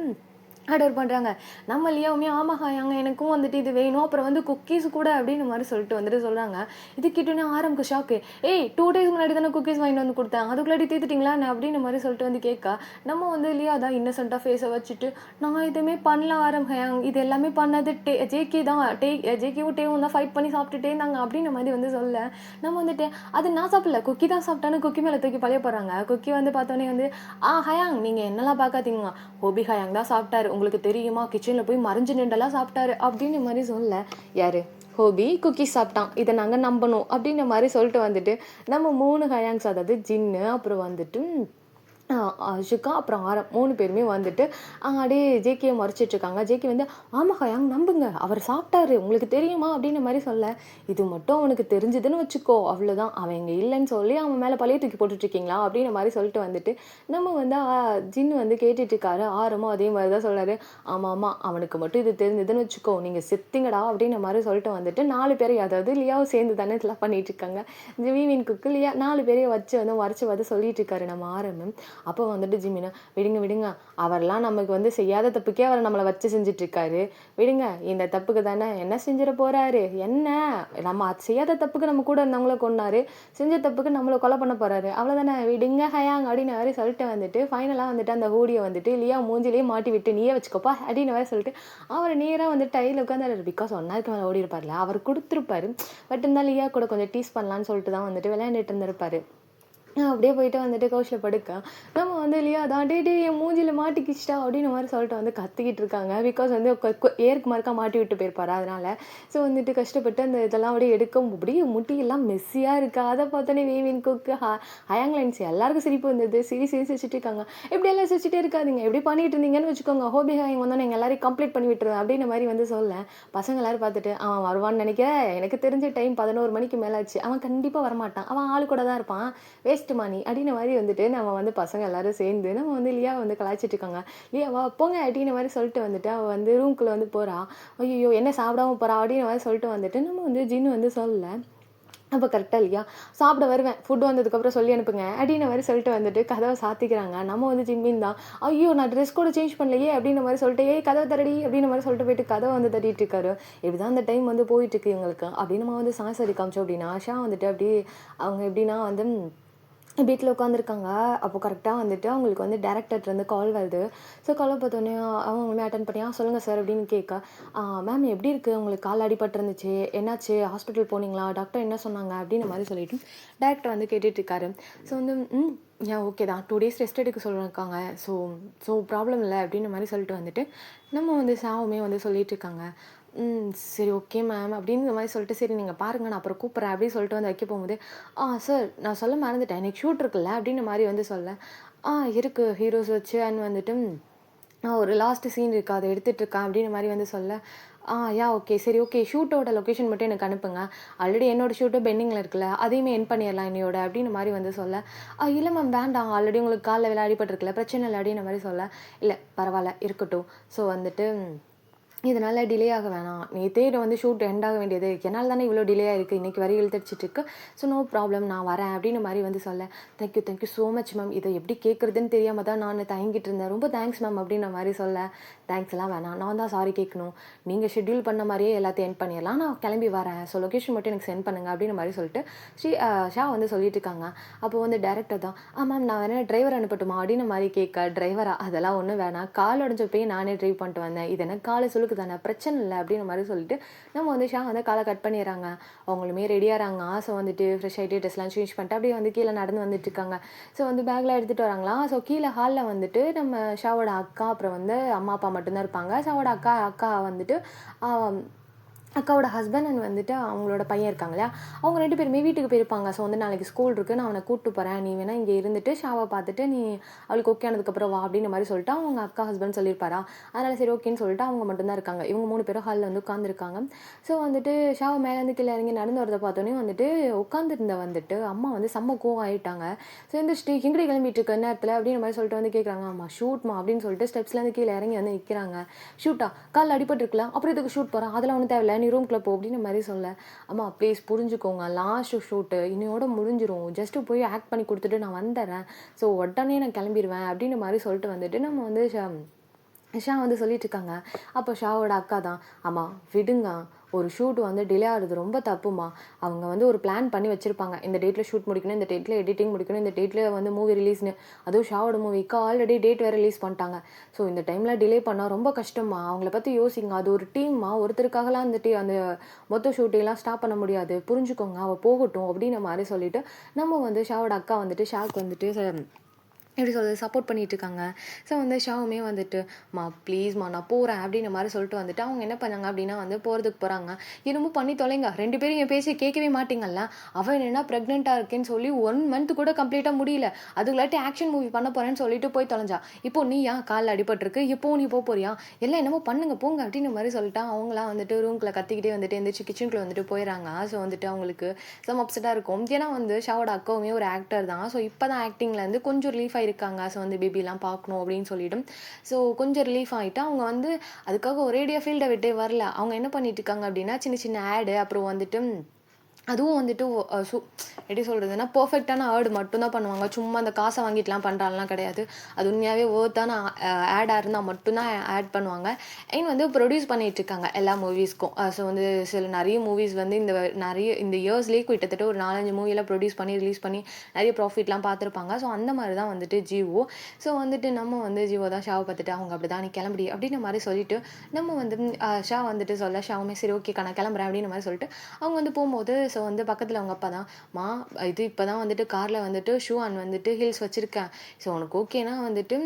ஆர்டர் பண்றாங்க. நம்ம லியாவுமே ஆமா ஹாயாங்க எனக்கும் வந்துட்டு இது வேணும். அப்புறம் வந்து குக்கீஸ் கூட அப்படின்னு மாரி சொல்லிட்டு வந்துட்டு சொல்றாங்க. இது கேட்டோனே ஆரம்க்கு ஷாக்கு. "ஏய் 2 டேஸ் முன்னாடி தானே குக்கீஸ் வாங்கிட்டு வந்து குடுத்தேன். அதுக்குள்ளாடி தீர்த்துட்டீங்களா என்ன?" அப்படின்ற மாரி சொல்லிட்டு வந்து கேட்கா. நம்ம வந்து லியா தான் இன்னசென்ட்டா ஃபேஸ வச்சுட்டு, "நான் எதுவுமே பண்ணல ஆரம் ஹயாங். இது எல்லாமே பண்ணது ஜேகே தான். ஜேகேவும் டேவும் தான் ஃபைட் பண்ணி சாப்பிட்டுட்டே இருந்தாங்க" அப்படின்ற மாரி வந்து சொல்ல, நம்ம வந்துட்டு, "அது நான் சாப்பிடல. குக்கி தான் சாப்பிட்டான்னு" குக்கி மேல தூக்கி பழிய போடுறாங்க. குக்கி வந்து பார்த்தோனே வந்து, ஹயாங் நீங்க என்னலாம் பார்க்காதீங்க. ஹோபி ஹயாங் தான் சாப்பிட்டாரு. உங்களுக்கு தெரியுமா கிச்சனில் போய் மறைஞ்சு நின்றெல்லாம் சாப்பிட்டாரு அப்படின்னு மாதிரி சொல்ல, யார் ஹோபி குக்கீஸ் சாப்பிட்டான், இதை நாங்கள் நம்பணும் அப்படின்ற மாதிரி சொல்லிட்டு வந்துட்டு நம்ம 3 ஹயாங்ஸ், அதாவது ஜின்னு, அப்புறம் வந்துட்டு ஷிகா, அப்புறம் ஆரம் 3 பேருமே வந்துட்டு அப்படியே ஜேகேயை முறைச்சிட்ருக்காங்க. ஜேகே வந்து ஆமா ஹயாங் நம்புங்க, அவர் சாப்பிட்டாரு உங்களுக்கு தெரியுமா அப்படின்ற மாதிரி சொல்ல, இது மட்டும் அவனுக்கு தெரிஞ்சதுன்னு வச்சுக்கோ அவ்வளோதான், அவன் இங்கே இல்லைன்னு சொல்லி அவன் மேலே பழைய தூக்கி போட்டுட்ருக்கீங்களா அப்படின்ற மாதிரி சொல்லிட்டு வந்துட்டு நம்ம வந்து ஜின்னு வந்து கேட்டுட்ருக்காரு. ஆரமும் அதே மாதிரி தான் சொல்கிறாரு, ஆமாம் ஆமாம் அவனுக்கு மட்டும் இது தெரிஞ்சதுன்னு வச்சுக்கோ நீங்கள் செத்துங்கடா அப்படின்ற மாதிரி சொல்லிட்டு வந்துட்டு 4 பேரை, அதாவது லியாவும் சேர்ந்து தானே இதெல்லாம் பண்ணிகிட்ருக்காங்க. வீவின் குக்கு லியா 4 பேரையும் வச்சு வந்து மறைச்சி வந்து சொல்லிட்டு இருக்காரு நம்ம ஆரமும். அப்போ வந்துட்டு ஜிமினா, விடுங்க விடுங்க, அவர்லாம் நமக்கு வந்து செய்யாத தப்புக்கே அவர் நம்மளை வச்சு செஞ்சிட்ருக்காரு, விடுங்க இந்த தப்புக்கு தானே என்ன செஞ்சிட போகிறாரு, என்ன நம்ம செய்யாத தப்புக்கு நம்ம கூட இருந்தவங்கள கொன்னாரு, செஞ்ச தப்புக்கு நம்மளை கொலை பண்ண போகிறாரு, அவ்வளோதானே, விடுங்க ஹயாங் அப்படின்னு மாதிரி சொல்லிட்டு வந்துட்டு ஃபைனலாக வந்துட்டு அந்த ஹூடியை வந்துட்டு லியா மூஞ்சிலேயே மாட்டி விட்டு நீயே வச்சுக்கோப்பா அப்படின்னு மாதிரி சொல்லிட்டு அவர் நேராக வந்து டையில் உட்காந்து, பிகாஸ் ஒன்னாருக்கு மேலே ஓடி இருப்பார்ல, அவர் கொடுத்துருப்பாரு. பட் இருந்தாலும் லியா கூட கொஞ்சம் டீஸ் பண்ணலான்னு சொல்லிட்டு தான் வந்துட்டு விளையாண்டுட்டு இருந்திருப்பாரு. அப்படியே போயிட்டு வந்துட்டு கவுச்சில் படுக்க நம்ம வந்து இல்லையா தான் டே என் மூஞ்சியில் மாட்டிக்கிச்சிட்டா அப்படின்னு மாதிரி சொல்லிட்டு வந்து கத்திக்கிட்டு இருக்காங்க. பிகாஸ் வந்து ஏருக்கு மறுக்கா மாட்டி விட்டு போயிருப்பாரு அதனால். ஸோ வந்துட்டு கஷ்டப்பட்டு அந்த இதெல்லாம் அப்படியே எடுக்க அப்படியே முட்டியெல்லாம் மெஸ்ஸியாக இருக்கா. அதை பார்த்தோன்னே வீவின் குக்கு ஹயாங் லைன்ஸ் எல்லாருக்கும் சிரிப்பு வந்தது. சிரிச்சிட்டு இருக்காங்க. எப்படி எல்லாம் சிரிச்சிட்டே இருக்காதிங்க, எப்படி பண்ணிட்டு இருந்தீங்கன்னு வச்சுக்கோங்க, ஹோபி ஹயாங் வந்தோன்னே எங்கள் எல்லாரையும் கம்ப்ளீட் பண்ணி விட்டுருவேன் அப்படின்ற மாதிரி வந்து சொல்ல, பசங்க எல்லாரும் பார்த்துட்டு அவன் வருவான்னு நினைக்கிறேன், எனக்கு தெரிஞ்ச டைம் 11 மணிக்கு மேலாச்சு, அவன் கண்டிப்பாக வரமாட்டான், அவன் ஆள் கூட தான் இருப்பான், வேஸ்ட் மணி அப்படின்ற மாதிரி வந்துட்டு நம்ம வந்து பசங்க எல்லாரும் சேர்ந்து நம்ம வந்து லியா வந்து கலாய்ச்சிட்டு இருக்காங்க. லியாவா போங்க அப்படின்ற மாதிரி சொல்லிட்டு வந்துட்டு அவள் வந்து ரூம்குள்ளே வந்து போகிறா. ஐயோ என்ன சாப்பிடாம போகிறா அப்படின்ற மாதிரி சொல்லிட்டு வந்துட்டு நம்ம வந்து ஜின்னு வந்து சொல்லலை. அப்போ கரெக்டாக இல்லையா சாப்பிட வருவேன், ஃபுட்டு வந்ததுக்கப்புறம் சொல்லி அனுப்புங்க அப்படின்ற மாதிரி சொல்லிட்டு வந்துட்டு கதவை சாத்திக்கிறாங்க. நம்ம வந்து ஜிம்மின் தான், ஐயோ நான் ட்ரெஸ் கூட சேஞ்ச் பண்ணலையே அப்படின்ற மாதிரி சொல்லிட்டு கதவை தரடி அப்படின்ற மாதிரி சொல்லிட்டு போயிட்டு கதவை வந்து தட்டிட்டு இருக்காரு. இப்படி தான் அந்த டைம் வந்து போயிட்டுருக்கு இவங்களுக்கு. அப்படின்னு நம்ம வந்து சாங்ஸ் அடி காமிச்சோம் அப்படின்னா ஷா வந்துட்டு அப்படியே அவங்க எப்படின்னா வந்து வீட்டில் உட்காந்துருக்காங்க. அப்போ கரெக்டாக வந்துட்டு அவங்களுக்கு வந்து டேரக்டர்லேருந்து கால் வருது. ஸோ காலை பார்த்தோன்னே அவங்களுமே அட்டன் பண்ணி சொல்லுங்கள் சார் அப்படின்னு கேட்க, மேம் எப்படி இருக்குது, உங்களுக்கு கால் அடிபட்டுருந்துச்சு, என்னாச்சு, ஹாஸ்பிட்டல் போனீங்களா, டாக்டர் என்ன சொன்னாங்க அப்படின்ற மாதிரி சொல்லிட்டு டேரக்டர் வந்து கேட்டுட்ருக்காரு. ஸோ வந்து ஓகே தான், 2 டேஸ் ரெஸ்ட் எடுக்க சொல்லியிருக்காங்க, ஸோ ப்ராப்ளம் இல்லை அப்படின்ற மாதிரி சொல்லிட்டு வந்துட்டு நம்ம வந்து சாவுமே வந்து சொல்லிட்டு இருக்காங்க. சரி ஓகே மேம் அப்படிங்கிற மாதிரி சொல்லிட்டு, சரி நீங்கள் பாருங்கள் நான் அப்புறம் கூப்பிட்றேன் அப்படின்னு சொல்லிட்டு வந்து வைக்க போகும்போது, சார் நான் சொல்ல மறந்துட்டேன், எனக்கு ஷூட் இருக்குல்ல அப்படின்ற மாதிரி வந்து சொல்ல, இருக்குது ஹீரோஸ் வச்சு அண்ட் வந்துட்டு ஒரு லாஸ்ட் சீன் இருக்குது அதை எடுத்துகிட்டு இருக்கேன் அப்படின்ற மாதிரி வந்து சொல்ல, ஓகே சரி ஓகே ஷூட்டோட லொக்கேஷன் மட்டும் எனக்கு அனுப்புங்க, ஆல்ரெடி என்னோடய ஷூட்டு பெண்டிங்கில் இருக்குல்ல அதையுமே என் பண்ணிடலாம் என்னையோட அப்படின்னு மாதிரி வந்து சொல்ல, இல்லை மேம் வேண்டாம், ஆல்ரெடி உங்களுக்கு காலில் விளையாடிப்பட்டிருக்குல்ல பிரச்சனை இல்லை அப்படின்ற மாதிரி சொல்ல, இல்லை பரவாயில்ல இருக்கட்டும், ஸோ வந்துட்டு இதனால் டிலே ஆக வேணாம், நேற்றே வந்து ஷூட் எண்ட் ஆக வேண்டியது, என்னால் தானே இவ்வளோ டிலே ஆகிருக்கு, இன்றைக்கி வரை இழுத்தடிச்சிட்ருக்கு, ஸோ நோ ப்ராப்ளம் நான் வரேன் அப்படின்னு மாதிரி வந்து சொல்ல, தேங்க்யூ ஸோ மச் மேம், இதை எப்படி கேட்குறதுன்னு தெரியாமல் தான் நான் தயங்கிட்டு இருந்தேன், ரொம்ப தேங்க்ஸ் மேம் அப்படின்ற மாதிரி சொல்ல, தேங்க்ஸ் எல்லாம் வேணாம், நான் தான் சாரி கேட்கணும், நீங்கள் ஷெட்யூல் பண்ண மாதிரியே எல்லாத்தையும் எண்ட் பண்ணிடலாம், நான் கிளம்பி வரேன், ஸோ லொக்கேஷன் மட்டும் எனக்கு சென்ட் பண்ணுங்கள் அப்படின்னு மாதிரி சொல்லிட்டு ஷா வந்து சொல்லிட்டு இருக்காங்க. அப்போ வந்து டேரக்டர் தான், மேம் நான் வேணா டிரைவர் அனுப்பட்டுமா அப்படின்னு மாதிரி கேட்க, டிரைவரா அதெல்லாம் ஒன்றும் வேணாம், கால் உடஞ்ச போய் நானே ட்ரைவ் பண்ணிட்டு வந்தேன், இது எனக்கு காலை சொல்லு தானே பிரச்சனை இல்லை அப்படின்ற மாதிரி சொல்லிட்டு நம்ம வந்து ஷா வந்து காலை கட் பண்ணிடுறாங்க. அவங்களுமே ரெடியாகிறாங்க. ஸோ வந்துட்டு ஃப்ரெஷ் ஆகிட்டு ட்ரெஸ்லாம் சேஞ்ச் பண்ணிட்டு அப்படியே வந்து கீழே நடந்து வந்துட்டு இருக்காங்க. ஸோ வந்து பேக்லாம் எடுத்துகிட்டு வராங்களாம். ஸோ கீழே ஹாலில் வந்துட்டு நம்ம ஷாவோட அக்கா அப்புறம் வந்து அம்மா அப்பா மட்டும்தான் இருப்பாங்க. ஷாவோட அக்கா வந்துட்டு அக்காவோட ஹஸ்பண்ட் அண்ட் வந்துட்டு அவங்களோட பையன் இருக்காங்க இல்லையா, அவங்க 2 பேருமே வீட்டுக்கு போயிருப்பாங்க. ஸோ வந்து நாளைக்கு ஸ்கூல் இருக்குது, நான் அவனை கூப்பிட்டு போகிறேன், நீ வேணா இங்கே இருந்துட்டு ஷாவை பார்த்துட்டு நீ அவளுக்கு ஓகே ஆனதுக்கப்புறம் வா அப்படின்ற மாதிரி சொல்லிட்டு அவங்க அக்கா ஹஸ்பண்ட் சொல்லியிருப்பாரா. அதனால் சரி ஓகேன்னு சொல்லிட்டு அவங்க மட்டும்தான் இருக்காங்க. இவங்க 3 பேரும் ஹாலில் வந்து உட்காந்துருக்காங்க. ஸோ வந்துட்டு ஷாவை மேலேருந்து கீழே இறங்கி நடந்து வரதை பார்த்தோன்னே வந்துட்டு உட்காந்துருந்த வந்துட்டு அம்மா வந்து செம்ம கோவம் ஆகிட்டாங்க. ஸோ இந்த எங்கடி கிளம்பிட்டு இருக்க நேரத்தில் அப்படின்ற மாதிரி சொல்லிட்டு வந்து கேட்குறாங்க. அம்மா ஷூட்மா அப்படின்னு சொல்லிட்டு ஸ்டெப்ஸ்லேருந்து கீழே இறங்கி வந்து நிற்கிறாங்க. ஷூட்டா காலில் அடிபட்டுருக்கலாம், அப்புறம் இதுக்கு ஷூட் போகிறேன், அதெல்லாம் ஒன்றும் தேவையில்லை, நீ ரூம்குள்ளே போ அப்படின்னு மாதிரி சொல்ல, அம்மா ப்ளீஸ் புரிஞ்சுக்கோங்க, லாஸ்ட் ஷூட்டு இன்னையோட முடிஞ்சிரும், ஜஸ்ட்டு போய் ஆக்ட் பண்ணி கொடுத்துட்டு நான் வந்துடுறேன், ஸோ உடனே நான் கிளம்பிடுவேன் அப்படின்னு மாதிரி சொல்லிட்டு வந்துட்டு நம்ம வந்து ஷா வந்து சொல்லிட்டு இருக்காங்க. அப்போ ஷாவோட அக்கா தான், அம்மா விடுங்க, ஒரு ஷூட் வந்து டிலே ஆகுறது ரொம்ப தப்புமா, அவங்க வந்து ஒரு பிளான் பண்ணி வச்சுருப்பாங்க, இந்த டேட்டில் ஷூட் முடிக்கணும், இந்த டேட்டில் எடிட்டிங் முடிக்கணும், இந்த டேட்டில் வந்து மூவி ரிலீஸ்னு, அதுவும் ஷாவோட மூவிக்கு ஆல்ரெடி டேட் வேறு ரிலீஸ் பண்ணிட்டாங்க, ஸோ இந்த டைமில் டிலே பண்ணால் ரொம்ப கஷ்டமா, அவங்கள பற்றி யோசிங்க, அது ஒரு டீம்மா, ஒருத்தருக்காகலாம் வந்துட்டு அந்த மொத்த ஷூட்டிங்லாம் ஸ்டாப் பண்ண முடியாது, புரிஞ்சுக்கோங்க, அவள் போகட்டும் அப்படின்ற மாதிரி சொல்லிட்டு நம்ம வந்து ஷாவோட அக்கா வந்துட்டு ஷாக்கு வந்துட்டு எப்படி சொல்கிறது சப்போர்ட் பண்ணிகிட்ருக்காங்க. ஸோ வந்து ஷாவுமே வந்துட்டு ப்ளீஸ்மா நான் போகிறேன் அப்படின்ற மாதிரி சொல்லிட்டு வந்துட்டு அவங்க என்ன பண்ணாங்க அப்படின்னா வந்து போகிறதுக்கு போகிறாங்க. என்னமோ பண்ணி தொலைங்க 2 பேரும் என் பேச்சை கேட்கவே மாட்டீங்கல்ல. அவள் என்னன்னா ப்ரெக்னெண்ட்டாக இருக்கேன்னு சொல்லி 1 மந்த் கூட கம்ப்ளீட்டாக முடியல. அதுக்குள்ளாட்டி ஆக்ஷன் மூவி பண்ண போகிறேன்னு சொல்லிட்டு போய் தொலைஞ்சா. இப்போ நீயா காலில் அடிபட்டிருக்கு, இப்போ நீ போறியா, எல்லாம் என்னமோ பண்ணுங்க போங்க அப்படின்ற மாதிரி சொல்லிட்டா. அவங்களாம் வந்துட்டு ரூம்குள்ளே கத்திக்கிட்டே வந்துட்டு எந்திரிச்சு கிச்சனுக்குள்ளே வந்துட்டு போயிடறாங்க. ஸோ வந்துட்டு அவங்களுக்கு செம்ம அப்செட்டாக இருக்கும். ஏன்னா வந்து ஷாவோட அக்காவுமே ஒரு ஆக்டர் தான். ஸோ இப்போ தான் ஆக்டிங்லேருந்து கொஞ்சம் ரிலீஃப் இருக்காங்க. ஸோ வந்து பேபிலாம் பார்க்கணும் அப்படின்னு சொல்லிட்டு ஸோ கொஞ்சம் ரிலீஃப் ஆகிட்டு அவங்க வந்து அதுக்காக ஒரேடியாக ஃபீல்டை விட்டே வரல. அவங்க என்ன பண்ணிட்டு இருக்காங்க அப்படின்னா சின்ன சின்ன ஆடு அப்புறம் வந்துட்டு அதுவும் வந்துட்டு எப்படி சொல்கிறதுன்னா பர்ஃபெக்டான ஆடு மட்டும்தான் பண்ணுவாங்க. சும்மா அந்த காசை வாங்கிட்டுலாம் பண்ணுறாலாம் கிடையாது. அது உண்மையாகவே ஒர்த்தான ஆடாக இருந்தால் மட்டும்தான் ஆட் பண்ணுவாங்க. அண்ட் வந்து ப்ரொடியூஸ் பண்ணிகிட்ருக்காங்க எல்லா மூவிஸ்க்கும். ஸோ வந்து நிறைய மூவிஸ் வந்து இந்த இயர்ஸ்லேயே கிட்டத்தட்ட ஒரு 4-5 மூவியெல்லாம் ப்ரொடியூஸ் பண்ணி ரிலீஸ் பண்ணி நிறைய ப்ராஃபிட்லாம் பார்த்துருப்பாங்க. ஸோ அந்த மாதிரி தான் வந்துட்டு ஜிஓ. ஸோ வந்துட்டு நம்ம வந்து ஜிஓ தான் ஷாவை பார்த்துட்டு அவங்க அப்படி தான் நீ கிளம்புடி அப்படின்ற மாதிரி சொல்லிட்டு நம்ம வந்து ஷா வந்துட்டு ஷாவுமே சரி ஓகேக்கா நான் கிளம்புறேன் அப்படின்ற மாதிரி சொல்லிட்டு அவங்க வந்து போகும்போது ஸோ வந்து பக்கத்தில் அவங்க அப்பா தான் இது இப்போ தான் வந்துட்டு காரில் வந்துட்டு ஷூ அண்ட் வந்துட்டு ஹீல்ஸ் வச்சுருக்கேன். ஸோ உனக்கு ஓகேனா வந்துட்டு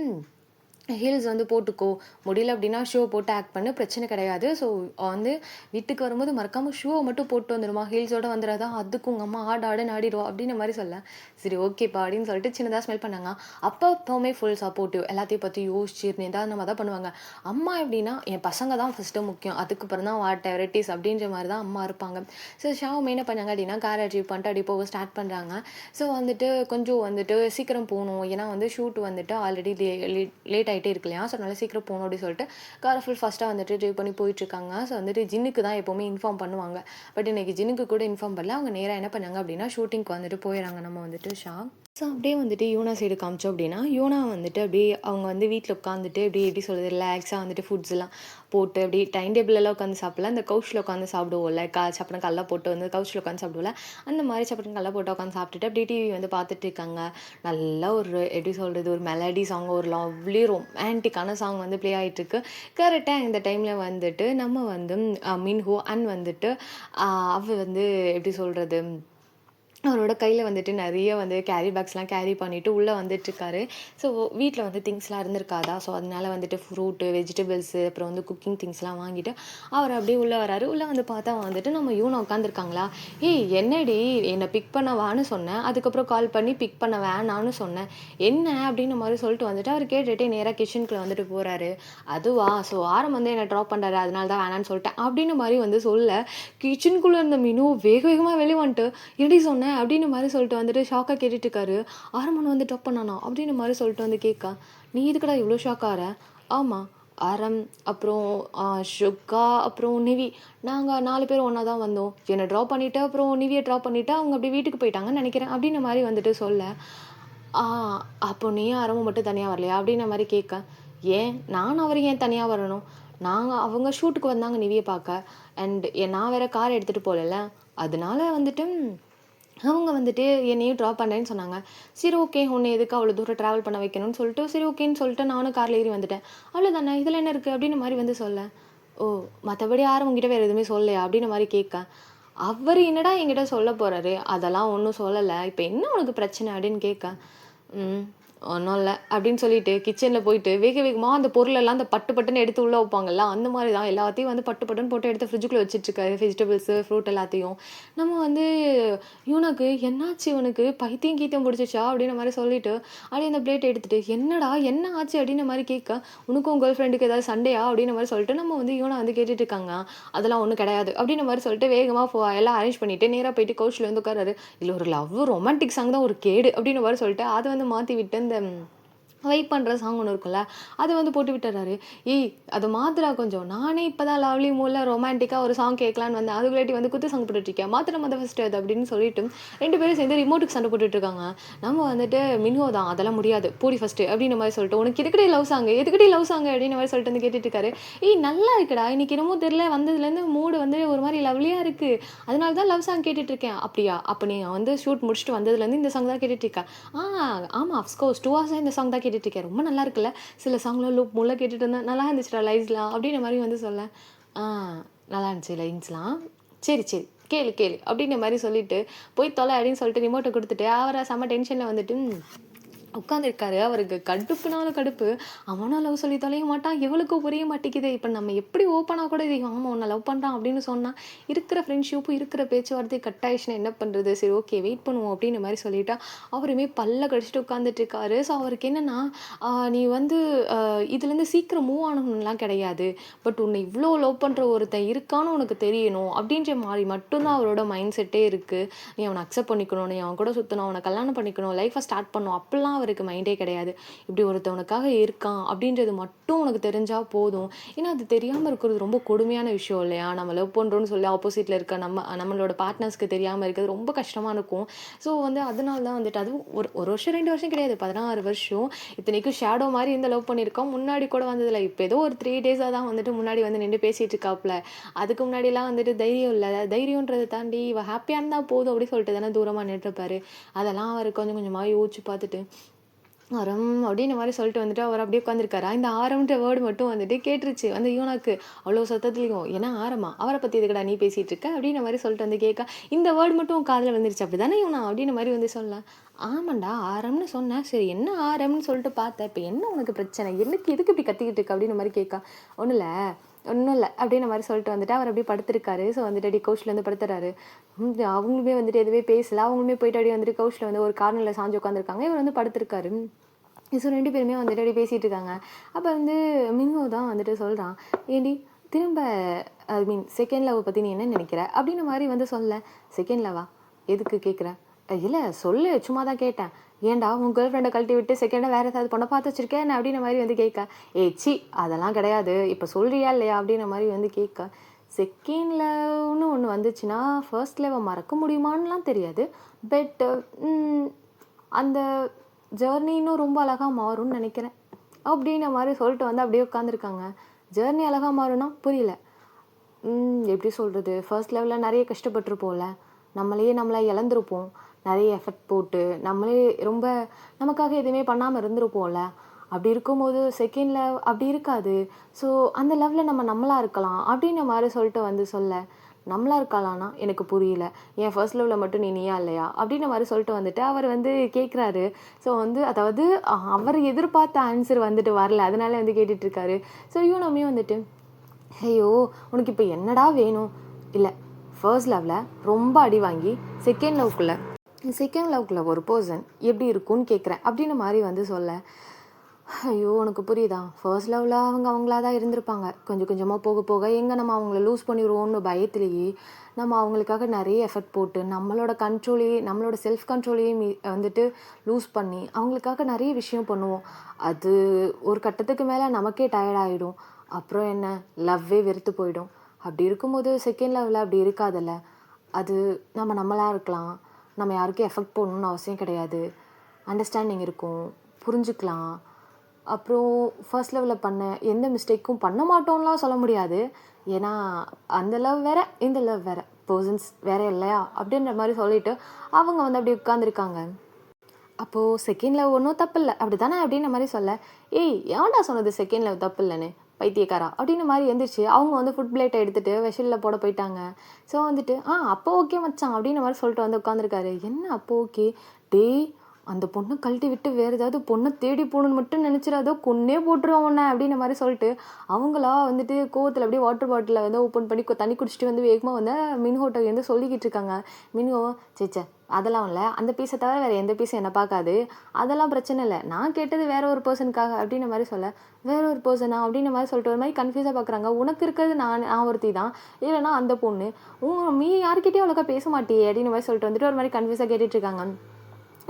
ஹீல்ஸ் வந்து போட்டுக்கோ, முடியல அப்படின்னா ஷூ போட்டு ஆக்ட் பண்ணு, பிரச்சனை கிடையாது. ஸோ வந்து வீட்டுக்கு வரும்போது மறக்காமல் ஷூவை மட்டும் போட்டு வந்துடுமா, ஹீல்ஸோடு வந்துடாதா, அதுக்கு உங்கள் அம்மா ஆடுன்னு ஆடிடுவோம் அப்படின்ற மாதிரி சொல்ல. சரி ஓகேப்பா அப்படின்னு சொல்லிட்டு சின்னதாக ஸ்மெல் பண்ணாங்க. அப்போவுமே ஃபுல் சப்போர்ட்டிவ், எல்லாத்தையும் பற்றி யோசிச்சு நிதானமாக தான் பண்ணுவாங்க. அம்மா எப்படின்னா என் பசங்க தான் ஃபஸ்ட்டு முக்கியம், அதுக்கப்புறம் தான் வாட் எவர் இட் இஸ் அப்படின்ற மாதிரி தான் அம்மா இருப்பாங்க. ஸோ ஷாவும் என்ன பண்ணாங்க அப்படின்னா கார் அச்சீவ் பண்ணிட்டு அப்படி போக ஸ்டார்ட் பண்ணுறாங்க. ஸோ வந்துட்டு கொஞ்சம் வந்துட்டு சீக்கிரம் போகணும், ஏன்னா வந்து ஷூட் வந்துட்டு ஆல்ரெடி லேட் ஆகிட்டே இருக்கு இல்லையா. ஸோ நல்லா சீக்கிரம் போகணும் அப்படின்னு சொல்லிட்டு காரை ஃபஸ்ட்டாக வந்துட்டு ட்ரைவ் பண்ணி போயிட்டுருக்காங்க. ஸோ வந்துட்டு ஜின்னுக்கு தான் எப்போவுமே இன்ஃபார்ம் பண்ணுவாங்க. பட் இன்றைக்கி ஜின்னுக்கு கூட இன்ஃபார்ம் பண்ணல. அவங்க நேராக என்ன பண்ணாங்க அப்படின்னா ஷூட்டிங்க்கு வந்துட்டு போயிடறாங்க நம்ம வந்துட்டு ஷா. ஸோ அப்படியே வந்துட்டு யூனா சைடு காமிச்சோம் அப்படின்னா யூனா வந்துட்டு அப்படியே அவங்க வந்து வீட்டில் உட்காந்துட்டு அப்படியே எப்படி சொல்கிறது ரிலாக்ஸாக வந்துட்டு ஃபுட்ஸ் எல்லாம் போட்டு அப்படியே டைம் டேபிளெல்லாம் உட்காந்து சாப்பிடல, அந்த கவுச்சில் உட்காந்து சாப்பிடுவோம்ல, சப்பரம் கல்ல போட்டு வந்து கவுச்சில் உட்காந்து சாப்பிடுவோம்ல, அந்த மாதிரி சப்பரம் கல்ல போட்டு உட்காந்து சாப்பிட்டுட்டு அப்படியே டிவி வந்து பார்த்துட்டு இருக்காங்க. நல்லா ஒரு எப்படி சொல்கிறது ஒரு மெலடி சாங், ஒரு லவ்லி ரொமான்டிக்கான சாங் வந்து ப்ளே ஆகிட்டுருக்கு. கரெக்டாக இந்த டைமில் வந்துட்டு நம்ம வந்து மின்ஹோ அண்ட் வந்துட்டு அவ வந்து எப்படி சொல்கிறது அவரோட கையில் வந்துட்டு நிறைய வந்து கேரி பேக்ஸ்லாம் கேரி பண்ணிவிட்டு உள்ளே வந்துட்டுருக்காரு. ஸோ வீட்டில் வந்து திங்ஸ்லாம் இருந்திருக்காதா. ஸோ அதனால வந்துட்டு ஃப்ரூட்டு வெஜிடபிள்ஸு அப்புறம் வந்து குக்கிங் திங்ஸ்லாம் வாங்கிட்டு அவர் அப்படியே உள்ளே வராரு. உள்ளே வந்து பார்த்தா வந்துட்டு நம்ம யூனா உட்காந்துருக்காங்களா. ஏய் என்னடி என்னை பிக் பண்ண வான்னு சொன்னேன், அதுக்கப்புறம் கால் பண்ணி பிக் பண்ண வேணான்னு சொன்னேன், என்ன அப்படின்ற மாதிரி சொல்லிட்டு வந்துட்டு அவர் கேட்டுகிட்டே நேராக கிச்சனுக்குள்ளே வந்துட்டு போகிறாரு. அதுவா ஸோ ஆரம் வந்து என்னை ட்ராப் பண்ணுறாரு, அதனால தான் வேணான்னு சொல்லிட்டேன் அப்படின்னு மாதிரி வந்து சொல்ல கிச்சனுக்குள்ளே இருந்த மீனு வேக வேகமாக வெளியே வந்துட்டு எப்படி சொன்னேன் அப்படின்னு மாதிரி சொல்லிட்டு வந்துட்டு ஷாக்காக கேட்டுட்டு இருக்காரு. ஆரம்பன் வந்து டாப் பண்ணானா அப்படின்னு மாதிரி சொல்லிட்டு வந்து கேட்கா. நீ இதுக்கடா இவ்வளோ ஷாக் ஆகிற. ஆமாம் ஆரம் அப்புறம் ஷுக்கா அப்புறம் நிவி நாங்கள் 4 பேர் ஒன்றா தான் வந்தோம். என்னை ட்ராப் பண்ணிவிட்டு அப்புறம் நிவியை ட்ராப் பண்ணிவிட்டு அவங்க அப்படி வீட்டுக்கு போயிட்டாங்கன்னு நினைக்கிறேன் அப்படின்ற மாதிரி வந்துட்டு சொல்ல. அப்போ நீயும் ஆரமும் மட்டும் தனியாக வரலையா அப்படின்ற மாதிரி கேட்க. ஏன் நான் அவர் ஏன் தனியாக வரணும், அவங்க ஷூட்டுக்கு வந்தாங்க நிவியை பார்க்க. அண்ட் நான் வேறு கார் எடுத்துகிட்டு போகல, அதனால வந்துட்டு அவங்க வந்துட்டு என்னையும் ட்ராப் பண்ணுறேன்னு சொன்னாங்க. சரி ஓகே உன்னை எதுக்கு அவ்வளோ தூரம் ட்ராவல் பண்ண வைக்கணும்னு சொல்லிட்டு சரி ஓகேன்னு சொல்லிட்டு நானும் காரில் ஏறி வந்துட்டேன். அவ்வளோதானே, இதில் என்ன இருக்குது அப்படின்னு மாதிரி வந்து சொல்ல. ஓ மற்றபடி யாரும் உங்ககிட்ட வேறு எதுவுமே சொல்லலையா அப்படின்னு மாதிரி கேட்க. அவர் என்னடா என்கிட்ட சொல்ல போகிறாரு, அதெல்லாம் ஒன்றும் சொல்லலை, இப்போ என்ன உனக்கு பிரச்சனை அப்படின்னு கேட்க. ஒன்றும் இல்லை அப்படின்னு சொல்லிட்டு கிச்சனில் போயிட்டு வேக வேகமாக அந்த பொருளெல்லாம் அந்த பட்டு பட்டுன்னு எடுத்து உள்ளே வைப்பாங்கல்ல, அந்த மாதிரி தான் எல்லாத்தையும் வந்து பட்டு பட்டுன்னு போட்டு எடுத்து ஃப்ரிட்ஜுக்குள்ளே வச்சுட்ருக்காரு. வெஜிடபிள்ஸு ஃப்ரூட் எல்லாத்தையும். நம்ம வந்து இவனுக்கு என்னாச்சு, இவனுக்கு பைத்தியம் கீத்தியம் பிடிச்சிச்சா அப்படின்ற மாதிரி சொல்லிட்டு அப்படியே அந்த பிளேட் எடுத்துகிட்டு என்னடா என்ன ஆச்சு அப்படின்ற மாதிரி கேட்க. உனக்கும் கேர்ள் ஃப்ரெண்டுக்கு ஏதாவது சண்டையா அப்படின்ற மாதிரி சொல்லிட்டு நம்ம வந்து இவனை வந்து கேட்டுட்டு இருக்காங்க. அதெல்லாம் ஒன்றும் கிடையாது அப்படின்ற மாதிரி சொல்லிட்டு வேகமாக எல்லாம் அரேஞ்ச் பண்ணிவிட்டு நேராக போயிட்டு கவுச்சில் வந்து உட்காராரு. இல்லை ஒரு லவ் ரொமான்டிக் சாங் தான் ஒரு கேடு அப்படின்ற மாதிரி சொல்லிட்டு அதை வந்து மாற்றி விட்டு இந்த வைப் பண்ணுற சாங் ஒன்று இருக்குல்ல, அதை வந்து போட்டு விட்டுறாரு. ஏய் அதை மாத்திரா கொஞ்சம், நானே இப்போ தான் லவ்லி மூல ரொமான்டிக்காக ஒரு சாங் கேட்கலான்னு வந்தேன், அதுக்குள்ளாட்டி வந்து குத்து சாங் போட்டுட்ருக்கேன், மாத்திர மொதல் ஃபஸ்ட்டு அது அப்படின்னு சொல்லிட்டு 2 பேரும் சேர்ந்து ரிமோட்டுக்கு சண்டை போட்டுட்ருக்காங்க. நம்ம வந்துட்டு மின்ஹோ தான் அதெல்லாம் முடியாது போடி ஃபஸ்ட்டு அப்படின்ற மாதிரி சொல்லிட்டு உனக்கு எதுக்கடி லவ் சாங்கு அப்படின்ற மாதிரி சொல்லிட்டு வந்து கேட்டுட்டு இருக்காரு. ஏய் நல்லா இருக்குடா, இன்னைக்கு என்னமோ தெரியல வந்ததுலேருந்து மூடு வந்து ஒரு மாதிரி லவ்லியாக இருக்குது, அதனால தான் லவ் சாங் கேட்டுட்ருக்கேன். அப்படியா, அப்போ நீ வந்து ஷூட் முடிச்சுட்டு வந்ததுலேருந்து இந்த சாங் தான் கேட்டுட்ருக்கேன். ஆமாம் அஃப்கோர்ஸ் 2 ஹவர்ஸாக இந்த சாங் தான் கேட்டுட்ருக்கேன், ரொம்ப நல்லா இருக்குல்ல, சில சாங்லாம் லூப் முள்ள கேட்டுட்டு இருந்தேன், நல்லா இருந்துச்சுடா லைன்ஸ்லாம் அப்படின்ற மாதிரி வந்து சொல்ல. நல்லா இருந்துச்சு லைன்ஸ்லாம், சரி சரி கேளு அப்படின்ற மாதிரி சொல்லிட்டு போய் தொலை அப்படின்னு சொல்லிட்டு ரிமோட்டை கொடுத்துட்டு அவரை செம்ம டென்ஷனில் வந்துட்டு உட்காந்துருக்காரு. அவருக்கு கடுப்புனால கடுப்பு. அவனும் லவ் சொல்லி தொலைய மாட்டான். இவளுக்கும் புரிய மாட்டேங்குது. இப்ப நம்ம எப்படி ஓப்பனா கூட இது ஆமா உன்ன லவ் பண்றான் அப்படின்னு சொன்னா, இருக்கிற ஃப்ரெண்ட்ஷிப்பும் இருக்கிற பேச்சுவார்த்தை கட் ஆயிடுச்சுன்னா என்ன பண்றது? சரி ஓகே வெயிட் பண்ணுவோம் அப்படின்ற மாரி சொல்லிட்டா, அவருமே பல்ல கடிச்சுட்டு உட்காந்துட்டு இருக்காரு. ஸோ அவருக்கு என்னன்னா, நீ வந்து இதுலேருந்து சீக்கிரம் மூவ் ஆகணும்லாம் கிடையாது. பட் உன்னை இவ்ளோ லவ் பண்ற ஒருத்தன் இருக்கான்னு உனக்கு தெரியணும். அப்படின்ற மாரி மட்டும் தான் அவரோட மைண்ட் செட்டே இருக்கு. நீ அவன அக்செப்ட் பண்ணிக்கணும். நீ அவன் கூட சுத்தணும். அவன கல்யாணம் பண்ணிக்கணும். லைஃப்ப ஸ்டார்ட் பண்ணணும். அப்படிலாம் அவருக்கு மைண்டே கிடையாது. இப்படி ஒருத்தன் உனக்காக இருக்கான் அப்படின்றது மட்டும் உனக்கு தெரிஞ்சா போதும். ஏன்னா, அது தெரியாம இருக்கிறது ரொம்ப கொடுமையான விஷயம் இல்லையா? நம்ம லவ் பண்றோம்னு சொல்லி ஆப்போசிட்ல இருக்க நம்மளோட பார்ட்னர்ஸ்க்கு தெரியாம இருக்கிறது ரொம்ப கஷ்டமா இருக்கும். ஸோ வந்து அதனால தான் வந்துட்டு அதுவும் ஒரு 1 வருஷம் 2 வருஷம் கிடையாது. 16 வருஷம். இத்தனைக்கும் ஷேடோ மாரி இந்த லவ் பண்ணியிருக்கோம். முன்னாடி கூட வந்ததில்ல. இப்ப ஏதோ ஒரு 3 டேஸா தான் வந்துட்டு முன்னாடி வந்து நின்னு பேசிட்டு இருக்காப்ல. அதுக்கு முன்னாடிலாம் வந்துட்டு தைரியம் இல்ல. தைரியம்ன்றத தாண்டி இவ ஹேப்பியா இருந்தா போதும் அப்படி சொல்லிட்டு தானே தூரமா நின்றுருப்பாரு. அதெல்லாம் அவரு கொஞ்சம் கொஞ்சமா யோசிச்சு பார்த்துட்டு, ஆரம் அப்படின்ற மாரி சொல்லிட்டு வந்துட்டு அவர் அப்படியே உட்காந்துருக்காரா. இந்த ஆரம்ன்ற வேர்ட் மட்டும் வந்துட்டு கேட்டுருச்சு. அந்த யூனாக்கு அவ்வளோ சத்தத்துலயும். ஏன்னா ஆரமா? அவர பத்தி எதுக்குடா நீ பேசிட்டு இருக்க? அப்படின்ற மாரி சொல்லிட்டு வந்து கேட்க, இந்த வேர்ட் மட்டும் உன் காதுல விழுந்துருச்சு. அப்படிதானே யூனா? அப்படின்ற மாரி வந்து சொல்ல, ஆமாண்டா ஆரம்னு சொன்னேன். சரி என்ன ஆரம்னு சொல்லிட்டு பார்த்தேன். இப்ப என்ன உனக்கு பிரச்சனை? எதுக்கு இப்படி கத்திக்கிட்டு இருக்க? அப்படின்ற மாரி கேட்கா. ஒண்ணும் இல்ல அப்படின்ற மாரி சொல்லிட்டு வந்துட்டு அவர் அப்படியே படுத்திருக்காரு. ஸோ வந்துட்டு அப்படியே கவுச்ல வந்து படுத்துறாரு. அவங்களுமே வந்துட்டு எதுவுமே பேசல. அவங்களுமே போயிட்டு அப்படியே வந்துட்டு கவுச்ல வந்து ஒரு கார்னர்ல சாஞ்சு உட்காந்துருக்காங்க. இவர் வந்து படுத்திருக்காரு. ஸோ 2 பேருமே வந்துட்டு அப்படியே பேசிட்டு இருக்காங்க. அப்ப வந்து மின்ஹோ தான் வந்துட்டு சொல்றான், "ஏன்டி திரும்ப ஐ மீன் செகண்ட் லவ் பத்தி நீ என்ன நினைக்கிற?" அப்படின்ற மாரி வந்து சொல்ல. "செகண்ட் லவ்வா? எதுக்கு கேட்குற?" இல்ல சொல்லு சும்மா தான் கேட்டேன்." "ஏன்டா உன் கேர்ள் ஃப்ரெண்ட கழட்டி விட்டு செகண்டா வேற ஏதாவது பொண்ண பார்த்து வச்சிருக்க என்ன?" அப்படின்ற மாரி வந்து கேட்க. "ஏய் ச்சீ அதெல்லாம் கிடையாது. இப்ப சொல்றியா இல்லையா?" அப்படின்ற மாரி வந்து கேட்க. செகண்ட் லவ்னு ஒண்ணு வந்துச்சுன்னா, ஃபர்ஸ்ட் லவ்வ மறக்க முடியுமான்னுலாம் தெரியாது. பட் அந்த ஜர்னி இன்னும் ரொம்ப அழகா மாறும்னு நினைக்கிறேன். அப்படின்ற மாரி சொல்லிட்டு வந்து அப்படியே உட்காந்துருக்காங்க. ஜர்னி அழகா மாறும்னா புரியல. எப்படி சொல்றது? ஃபர்ஸ்ட் லவ்ல நெறைய கஷ்டப்பட்டுருப்போம்ல. நம்மள இழந்திருப்போம். நெறைய எஃபர்ட் போட்டு, நம்மளே ரொம்ப நமக்காக எதுவுமே பண்ணாம இருந்திருப்போம்ல. அப்படி இருக்கும்போது செகண்ட் லவ் அப்படி இருக்காது. ஸோ அந்த லவ்ல நம்ம நம்மளா இருக்கலாம். அப்படின்ற மாரி சொல்லிட்டு வந்து சொல்ல, நம்மளா இருக்கலான்னா எனக்கு புரியல. ஏன் ஃபர்ஸ்ட் லவ்ல மட்டும் நீ நீயா இல்லையா? அப்படின்ற மாரி சொல்லிட்டு வந்துட்டு அவர் வந்து கேட்குறாரு. ஸோ வந்து அதாவது அவர் எதிர்பார்த்த ஆன்சர் வந்துட்டு வரல. அதனால வந்து கேட்டுட்டு இருக்காரு. ஸோ யூனோமே வந்துட்டு ஐயோ! உனக்கு இப்ப என்னடா வேணும்? இல்ல. ஃபர்ஸ்ட் லவ்ல ரொம்ப அடி வாங்கி, செகண்ட் லவ்க்குள்ள ஒரு பெர்சன் எப்படி இருக்கும்னு கேட்குறேன். அப்படின்ற மாரி வந்து சொல்ல, ஐயோ! உனக்கு புரியுதா? ஃபர்ஸ்ட் லவ்ல அவங்க அவங்களா தான் இருந்திருப்பாங்க. கொஞ்சம் கொஞ்சமா போக போக எங்க நம்ம அவங்கள லூஸ் பண்ணிருவோம்னு பயத்திலேயே, நம்ம அவங்களுக்காக நெறைய எஃபர்ட் போட்டு, நம்மளோட செல்ஃப் கண்ட்ரோலையே வந்துட்டு லூஸ் பண்ணி, அவங்களுக்காக நெறைய விஷயம் பண்ணுவோம். அது ஒரு கட்டத்துக்கு மேல நமக்கே டயர்ட் ஆயிடும். அப்புறம் என்ன? லவ்வே வெறுத்து போயிடும். அப்படி இருக்கும்போது செகண்ட் லவ்ல அப்படி இருக்காதுல்ல. அது நம்மளா இருக்கலாம். நம்ம யாருக்கும் எஃபெக்ட் போடணும்னு அவசியம் கிடையாது. அண்டர்ஸ்டாண்டிங் இருக்கும். புரிஞ்சுக்கலாம். அப்புறம் ஃபர்ஸ்ட் லவ்ல பண்ண எந்த மிஸ்டேக்கும் பண்ண மாட்டோம்லாம் சொல்ல முடியாது. ஏன்னா, அந்த லவ் வேற, இந்த லவ் வேற. பெர்சன்ஸ் வேற இல்லையா? அப்படின்ற மாரி சொல்லிட்டு, அவங்க வந்து அப்படியே உட்கார்ந்துருக்காங்க. அப்போ செகண்ட் லவ் ஒன்றும் தப்பில்ல. அப்படிதானே? அப்படின்ற மாரி சொல்ல, "ஏய் எவன்டா சொன்னது செகண்ட் லவ் தப்பில்லன்னு? பைத்தியக்காரா!" அப்படின்ற மாரி எந்திரிச்சு, அவங்க வந்து ஃபுட் பிளேட்ட எடுத்துட்டு வெஷல்ல போட போயிட்டாங்க. ஸோ வந்துட்டு, அப்போ ஓகே மச்சான்." அப்படின்ற மாரி சொல்லிட்டு வந்து உட்காந்துருக்காரு. "என்ன அப்போ ஓகே? டேய் அந்த பொண்ண கழட்டி விட்டு வேற ஏதாவது பொண்ண தேடி போகணும்னு மட்டும் நினைச்சிராத, கொன்னே போட்டுருவேன் உன்ன." அப்படின்ற மாரி சொல்லிட்டு, அவங்களா வந்துட்டு கோவத்துல அப்படியே வாட்டர் பாட்டில வந்து ஓப்பன் பண்ணி தண்ணி குடிச்சிட்டு வந்து வேகமா வந்து மின்ஹோட்ட வந்து சொல்லிக்கிட்டு இருக்காங்க. மின்ஹோ, "ச்சே ச்சே அதெல்லாம் இல்ல. அந்த பீஸ தவிர வேற எந்த பீஸும் என்ன பார்க்காது. அதெல்லாம் பிரச்சனை இல்ல. நான் கேட்டது வேற ஒரு பெர்சனுக்காக." அப்படின்ற மாரி சொல்ல, "வேற ஒரு பெர்சனா?" அப்படின்ற மாரி சொல்லிட்டு ஒரு மாரி கன்ஃப்யூஸா பார்க்குறாங்க. "உனக்கு இருக்கிறது நான் ஒருத்தி தான். இல்லன்னா அந்த பொண்ணு. நீ யார்கிட்டயும் அவ்வளோக்கா பேச மாட்டியே." அப்படின்ற மாரி சொல்லிட்டு வந்துட்டு ஒரு மாரி கன்ஃப்யூஸா கேட்டுட்டு இருக்காங்க.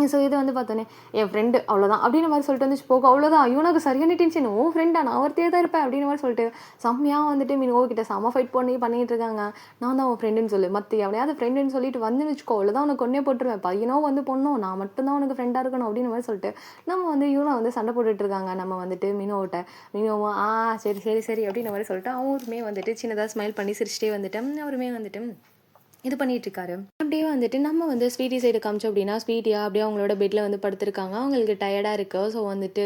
ஸோ இது வந்து பார்த்தோன்னே, என் ஃப்ரெண்டு அவ்வளோதான் அப்படின்ற மாரி சொல்லிட்டு வந்துச்சு போக அவ்வளோதான். இவனுக்கு சரியான டென்ஷன். உன் ஃப்ரெண்டா? நான் ஒருத்தியா தான் இருப்பேன் அப்படின்ற மாரி சொல்லிட்டு, செம்மையா வந்துட்டு மினுஓ கிட்ட செம்ம ஃபைட் பண்ணிட்டு இருக்காங்க. நான் தான் உன் ஃப்ரெண்டுன்னு சொல்லு. மத்த எவனையாவது ஃப்ரெண்டுன்னு சொல்லிட்டு வந்துன்னு வச்சுக்கோ, அவ்வளோதான் உனக்கு கொன்னே போட்டுருவேன். பையனோ வந்து பொண்ணோ நான் மட்டும் தான் உனக்கு ஃப்ரெண்டா இருக்கணும் அப்படின்ற மாரி சொல்லிட்டு, நம்ம வந்து இவனை வந்து சண்டை போட்டுட்டு இருக்காங்க. நம்ம வந்துட்டு மினுவோட்ட. மினுவும் சரி, சரி, சரி அப்படின்ற மாரி சொல்லிட்டு, அவருமே வந்துட்டு சின்னதா ஸ்மைல் பண்ணி சிரிச்சுட்டே வந்துட்டு, அவருமே வந்துட்டு இது பண்ணிட்டுருக்காரு. அப்படியே வந்துட்டு நம்ம வந்து ஸ்வீட்டி சைடு காமிச்சோம் அப்படின்னா, ஸ்வீட்டியா அப்படியே அவங்களோட பெட்ல வந்து படுத்திருக்காங்க. அவங்களுக்கு டயர்டா இருக்கு. ஸோ வந்துட்டு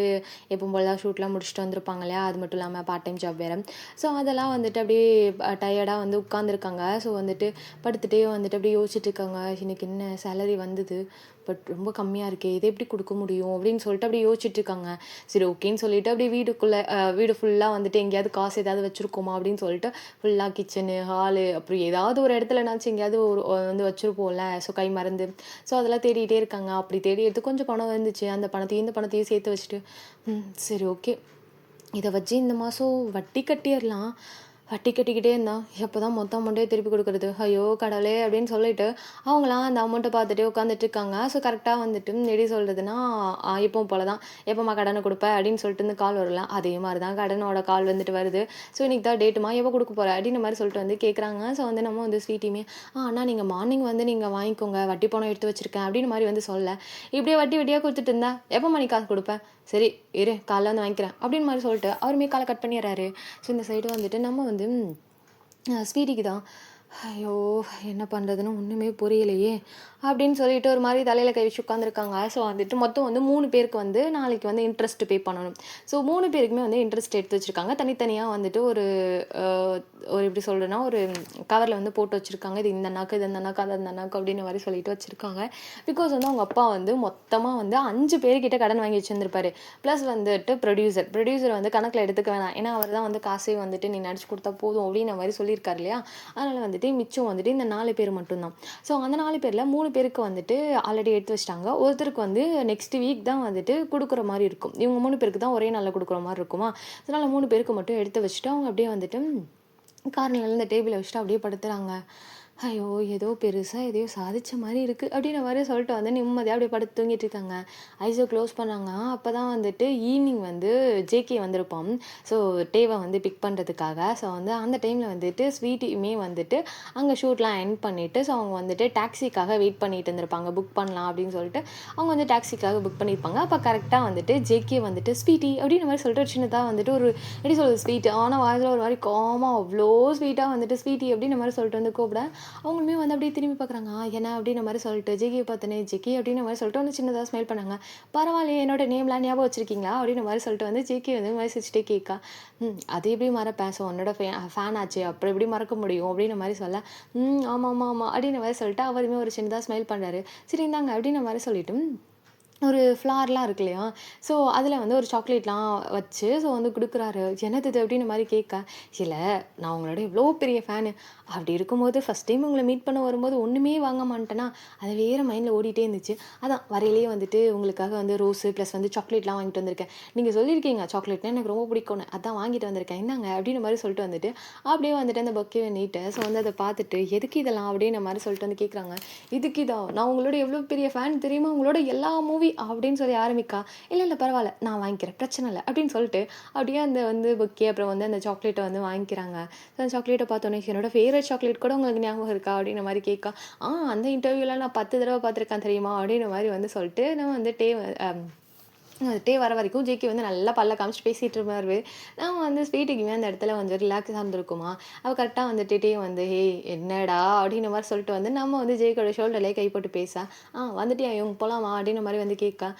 எப்பவும் போல தான் ஷூட்லாம் முடிச்சுட்டு வந்திருப்பாங்க இல்லையா? அது மட்டும் இல்லாம பார்ட் டைம் ஜாப் வேற. ஸோ அதெல்லாம் வந்துட்டு அப்படியே டயர்டா வந்து உட்காந்துருக்காங்க. ஸோ வந்துட்டு படுத்துட்டே வந்துட்டு அப்படியே யோசிச்சுட்டு இருக்காங்க. இன்னைக்கு என்ன சேலரி வந்தது? பட் ரொம்ப கம்மியாக இருக்கே, இதை எப்படி கொடுக்க முடியும் அப்படின்னு சொல்லிட்டு அப்படியே யோசிச்சுட்டு இருக்காங்க. சரி ஓகேன்னு சொல்லிட்டு அப்படியே வீடு ஃபுல்லாக வந்துட்டு எங்கேயாவது காசு ஏதாவது வச்சுருக்கோமா அப்படின்னு சொல்லிட்டு ஃபுல்லாக கிச்சனு, ஹாலு, அப்புறம் ஏதாவது ஒரு இடத்துலனாச்சும் எங்கேயாவது ஒரு வந்து வச்சுருப்போம்ல. ஸோ கை மறந்து ஸோ அதெல்லாம் தேடிகிட்டே இருக்காங்க. அப்படி தேடி எடுத்து கொஞ்சம் பணம் வந்துச்சு. அந்த பணத்தையும் இந்த பணத்தையும் சேர்த்து வச்சுட்டு சரி ஓகே, இதை வச்சு இந்த மாதம் வட்டி கட்டிடலாம். வட்டி கட்டிக்கிட்டே இருந்தான். எப்போ தான் மொத்த அமௌண்ட்டே திருப்பி கொடுக்குறது, ஐயோ கடவுளே அப்படின்னு சொல்லிட்டு அவங்களாம் அந்த அமௌண்ட்டை பார்த்துட்டு உட்காந்துட்டு இருக்காங்க. ஸோ கரெக்டாக வந்துட்டு எப்படி சொல்கிறதுனா, எப்பவும் போல தான், எப்போம்மா கடனை கொடுப்ப அப்படின்னு சொல்லிட்டு இந்த கால் வரல. அதே மாதிரி தான் கடனோட கால் வந்துட்டு வருது. ஸோ இன்றைக்கி தான் டேட்டுமா, எப்போ கொடுக்க போகிற அப்படின்ற மாதிரி சொல்லிட்டு வந்து கேட்குறாங்க. ஸோ வந்து நம்ம வந்து ஸ்வீட்டியுமே அண்ணா நீங்கள் மார்னிங் வந்து நீங்கள் வாங்கிக்கோங்க, வட்டி பணம் எடுத்து வச்சுருக்கேன் அப்படின்னு மாதிரி வந்து சொல்ல, இப்படியே வட்டி வட்டியாக கொடுத்துட்டு இருந்தா எப்போ மணி காசு கொடுப்பேன், சரி இரு காலைல வந்து வாங்கிக்கிறேன் அப்படின்னு மாதிரி சொல்லிட்டு அவருமே காலை கட் பண்ணிடுறாரு. ஸோ இந்த சைடு வந்துட்டு நம்ம வந்து ஸ்வீட்டிக்கு தான் ஐயோ என்ன பண்ணுறதுன்னு ஒன்றுமே புரியலையே அப்படின்னு சொல்லிட்டு ஒரு மாதிரி தலையில் கை வச்சு உட்காந்துருக்காங்க. ஸோ வந்துட்டு மொத்தம் வந்து 3 பேருக்கு வந்து நாளைக்கு வந்து இன்ட்ரெஸ்ட் பே பண்ணணும். ஸோ 3 பேருக்குமே வந்து இன்ட்ரெஸ்ட் எடுத்து வச்சுருக்காங்க. தனித்தனியாக வந்துட்டு ஒரு எப்படி சொல்கிறேன்னா ஒரு கவரில் வந்து போட்டு வச்சுருக்காங்க. இது இந்த அண்ணாக்கு, இது இந்த அண்ணாக்கு, அது அந்த அண்ணாக்கு அப்படின்னு மாதிரி சொல்லிட்டு வச்சுருக்காங்க. பிகாஸ் வந்து அவங்க அப்பா வந்து மொத்தமாக வந்து 5 பேர்கிட்ட கடன் வாங்கி வச்சுருந்துருப்பாரு. ப்ளஸ் வந்துட்டு ப்ரொடியூசர் வந்து கணக்கில் எடுத்துக்க வேணாம், ஏன்னா அவர் தான் வந்து காசே வந்துட்டு நீ நடிச்சு கொடுத்தா போதும் அப்படின்ற மாதிரி சொல்லியிருக்காரு இல்லையா. அதனால் வந்துட்டு மிச்சம் வந்துட்டு இந்த 4 பேர் மட்டும்தான். ஸோ அந்த 4 பேரில் 3 பேருக்கு வந்துட்டு ஆல்ரெடி எடுத்து வச்சிட்டாங்க. ஒருத்தருக்கு வந்து நெக்ஸ்ட் வீக் தான் வந்துட்டு கொடுக்குற மாதிரி இருக்கும். இவங்க 3 பேருக்கு தான் ஒரே நாளில் கொடுக்குற மாதிரி இருக்குமா. அதனால் 3 பேருக்கு மட்டும் எடுத்து வச்சுட்டு அவங்க அப்படியே வந்துட்டு கார்னரில் இந்த டேபிளை வச்சுட்டு அப்படியே படுத்துறாங்க. ஐயோ ஏதோ பெருசாக எதையோ சாதித்த மாதிரி இருக்குது அப்படின்ற மாதிரி சொல்லிட்டு வந்து நிம்மதியாக அப்படியே படுத்து தூங்கிட்டு இருக்காங்க. ஐஸை க்ளோஸ் பண்ணாங்க. அப்போ தான் வந்துட்டு ஈவினிங் வந்து ஜேகே வந்திருப்போம். ஸோ டேவை வந்து பிக் பண்ணுறதுக்காக. ஸோ வந்து அந்த டைமில் வந்துட்டு ஸ்வீட்டியுமே வந்துட்டு அங்கே ஷூட்லாம் எண்ட் பண்ணிவிட்டு ஸோ அவங்க வந்துட்டு டாக்ஸிக்காக வெயிட் பண்ணிட்டு இருந்திருப்பாங்க, புக் பண்ணலாம் அப்படின்னு சொல்லிட்டு அவங்க வந்து டாக்ஸிக்காக புக் பண்ணியிருப்பாங்க. அப்போ கரெக்டாக வந்துட்டு ஜேகே வந்துட்டு ஸ்வீட்டி அப்படின்ற மாதிரி சொல்லிட்டு ஒரு சின்னதாக வந்துட்டு ஒரு எப்படி சொல்கிறது ஸ்வீட் ஆனால் வாயில் ஒரு மாதிரி காமாக அவ்வளோ ஸ்வீட்டாக வந்துட்டு ஸ்வீட்டி அப்படின்ற மாதிரி சொல்லிட்டு வந்து கூப்பிட அவங்களுமே வந்து அப்படியே திரும்பி பார்க்குறாங்க. என்ன அப்படின்ற மாதிரி சொல்லிட்டு ஜெகியை பார்த்தனே ஜெகி அப்படின்ற மாதிரி சொல்லிட்டு வந்து சின்னதாக ஸ்மைல் பண்ணாங்க. பரவாயில்லையே என்னோட நேம்லாம் ஞாபகம் வச்சிருக்கீங்களா அப்படின்ற மாதிரி சொல்லிட்டு வந்து ஜெகி வந்து மாதிரி சிரிச்சிட்டே கேட்கா. அது எப்படி மறப்பேன், ஸோ உன்னோட ஃபேன் ஆச்சு அப்புறம் எப்படி மறக்க முடியும் அப்படின்ற மாதிரி சொல்ல ஆமாம் ஆமாம் ஆமாம் அப்படின்ற மாதிரி சொல்லிட்டு அவருமே ஒரு சின்னதாக ஸ்மைல் பண்ணுறாரு. சரி இந்தாங்க அப்படின்ற மாதிரி சொல்லிட்டு ஒரு ஃப்ளார்லாம் இருக்கு இல்லையா. ஸோ அதில் வந்து ஒரு சாக்லேட்லாம் வச்சு ஸோ வந்து கொடுக்குறாரு. என்னது இது அப்படின்னு மாதிரி கேட்க, இல்லை நான் உங்களோட எவ்வளோ பெரிய ஃபேனு, அப்படி இருக்கும்போது ஃபஸ்ட் டைம் உங்களை மீட் பண்ண வரும்போது ஒன்றுமே வாங்க மாட்டேன்னா அது வேறு மைண்டில் ஓடிட்டே இருந்துச்சு. அதான் வரையிலேயே வந்துட்டு உங்களுக்காக வந்து ரோஸு ப்ளஸ் வந்து சாக்லேட்லாம் வாங்கிட்டு வந்திருக்கேன். நீங்கள் சொல்லியிருக்கீங்க சாக்லேட்னா எனக்கு ரொம்ப பிடிக்கும்னு, அதான் வாங்கிட்டு வந்திருக்கேன் என்னங்க அப்படின்ற மாதிரி சொல்லிட்டு வந்துட்டு அப்படியே வந்துட்டு அந்த பொக்கேவை நீட்டை. ஸோ வந்து அதை பார்த்துட்டு எதுக்கு இதெல்லாம் அப்படின்ற மாதிரி சொல்லிட்டு வந்து கேட்குறாங்க. இதுக்கு இதான் நான் உங்களோட எவ்வளோ பெரிய ஃபேன் தெரியுமா, உங்களோட எல்லா மூவி அப்படின்னு சொல்லி ஆரம்பிக்கா. இல்லை பரவாயில்ல நான் வாங்கிக்கிறேன் பிரச்சனை இல்லை அப்படின்னு சொல்லிட்டு அப்படியே அந்த வந்து பொக்கே அப்புறம் வந்து அந்த சாக்லேட்டை வந்து வாங்கிக்கிறாங்க. அந்த சாக்லேட்டை பார்த்தோன்னே என்னோட ஃபேவரட் சாக்லேட் கூட உங்களுக்கு ஞாபகம் இருக்கா அப்படின்ற மாதிரி கேட்கா. அந்த இன்டர்வியூலாம் நான் 10 தடவை பார்த்துருக்கேன் தெரியுமா அப்படின்ற மாதிரி வந்து சொல்லிட்டு நம்ம வந்து டே வர வரைக்கும் ஜேகே வந்து நல்லா பல்ல காமிச்சு பேசிகிட்டு இருப்பாரு. நம்ம வந்து ஸ்வீட்டுக்குமே அந்த இடத்துல கொஞ்சம் ரிலாக்ஸாக இருந்திருக்குமா. அவள் கரெக்டாக வந்துட்டு டே வந்து ஹே என்னடா அப்படின்ற மாதிரி சொல்லிட்டு வந்து நம்ம வந்து ஜேகோட ஷோல்டர்லேயே கை போட்டு பேச வந்துட்டியா இவங்க போகலாமா அப்படின்ற மாதிரி வந்து கேட்க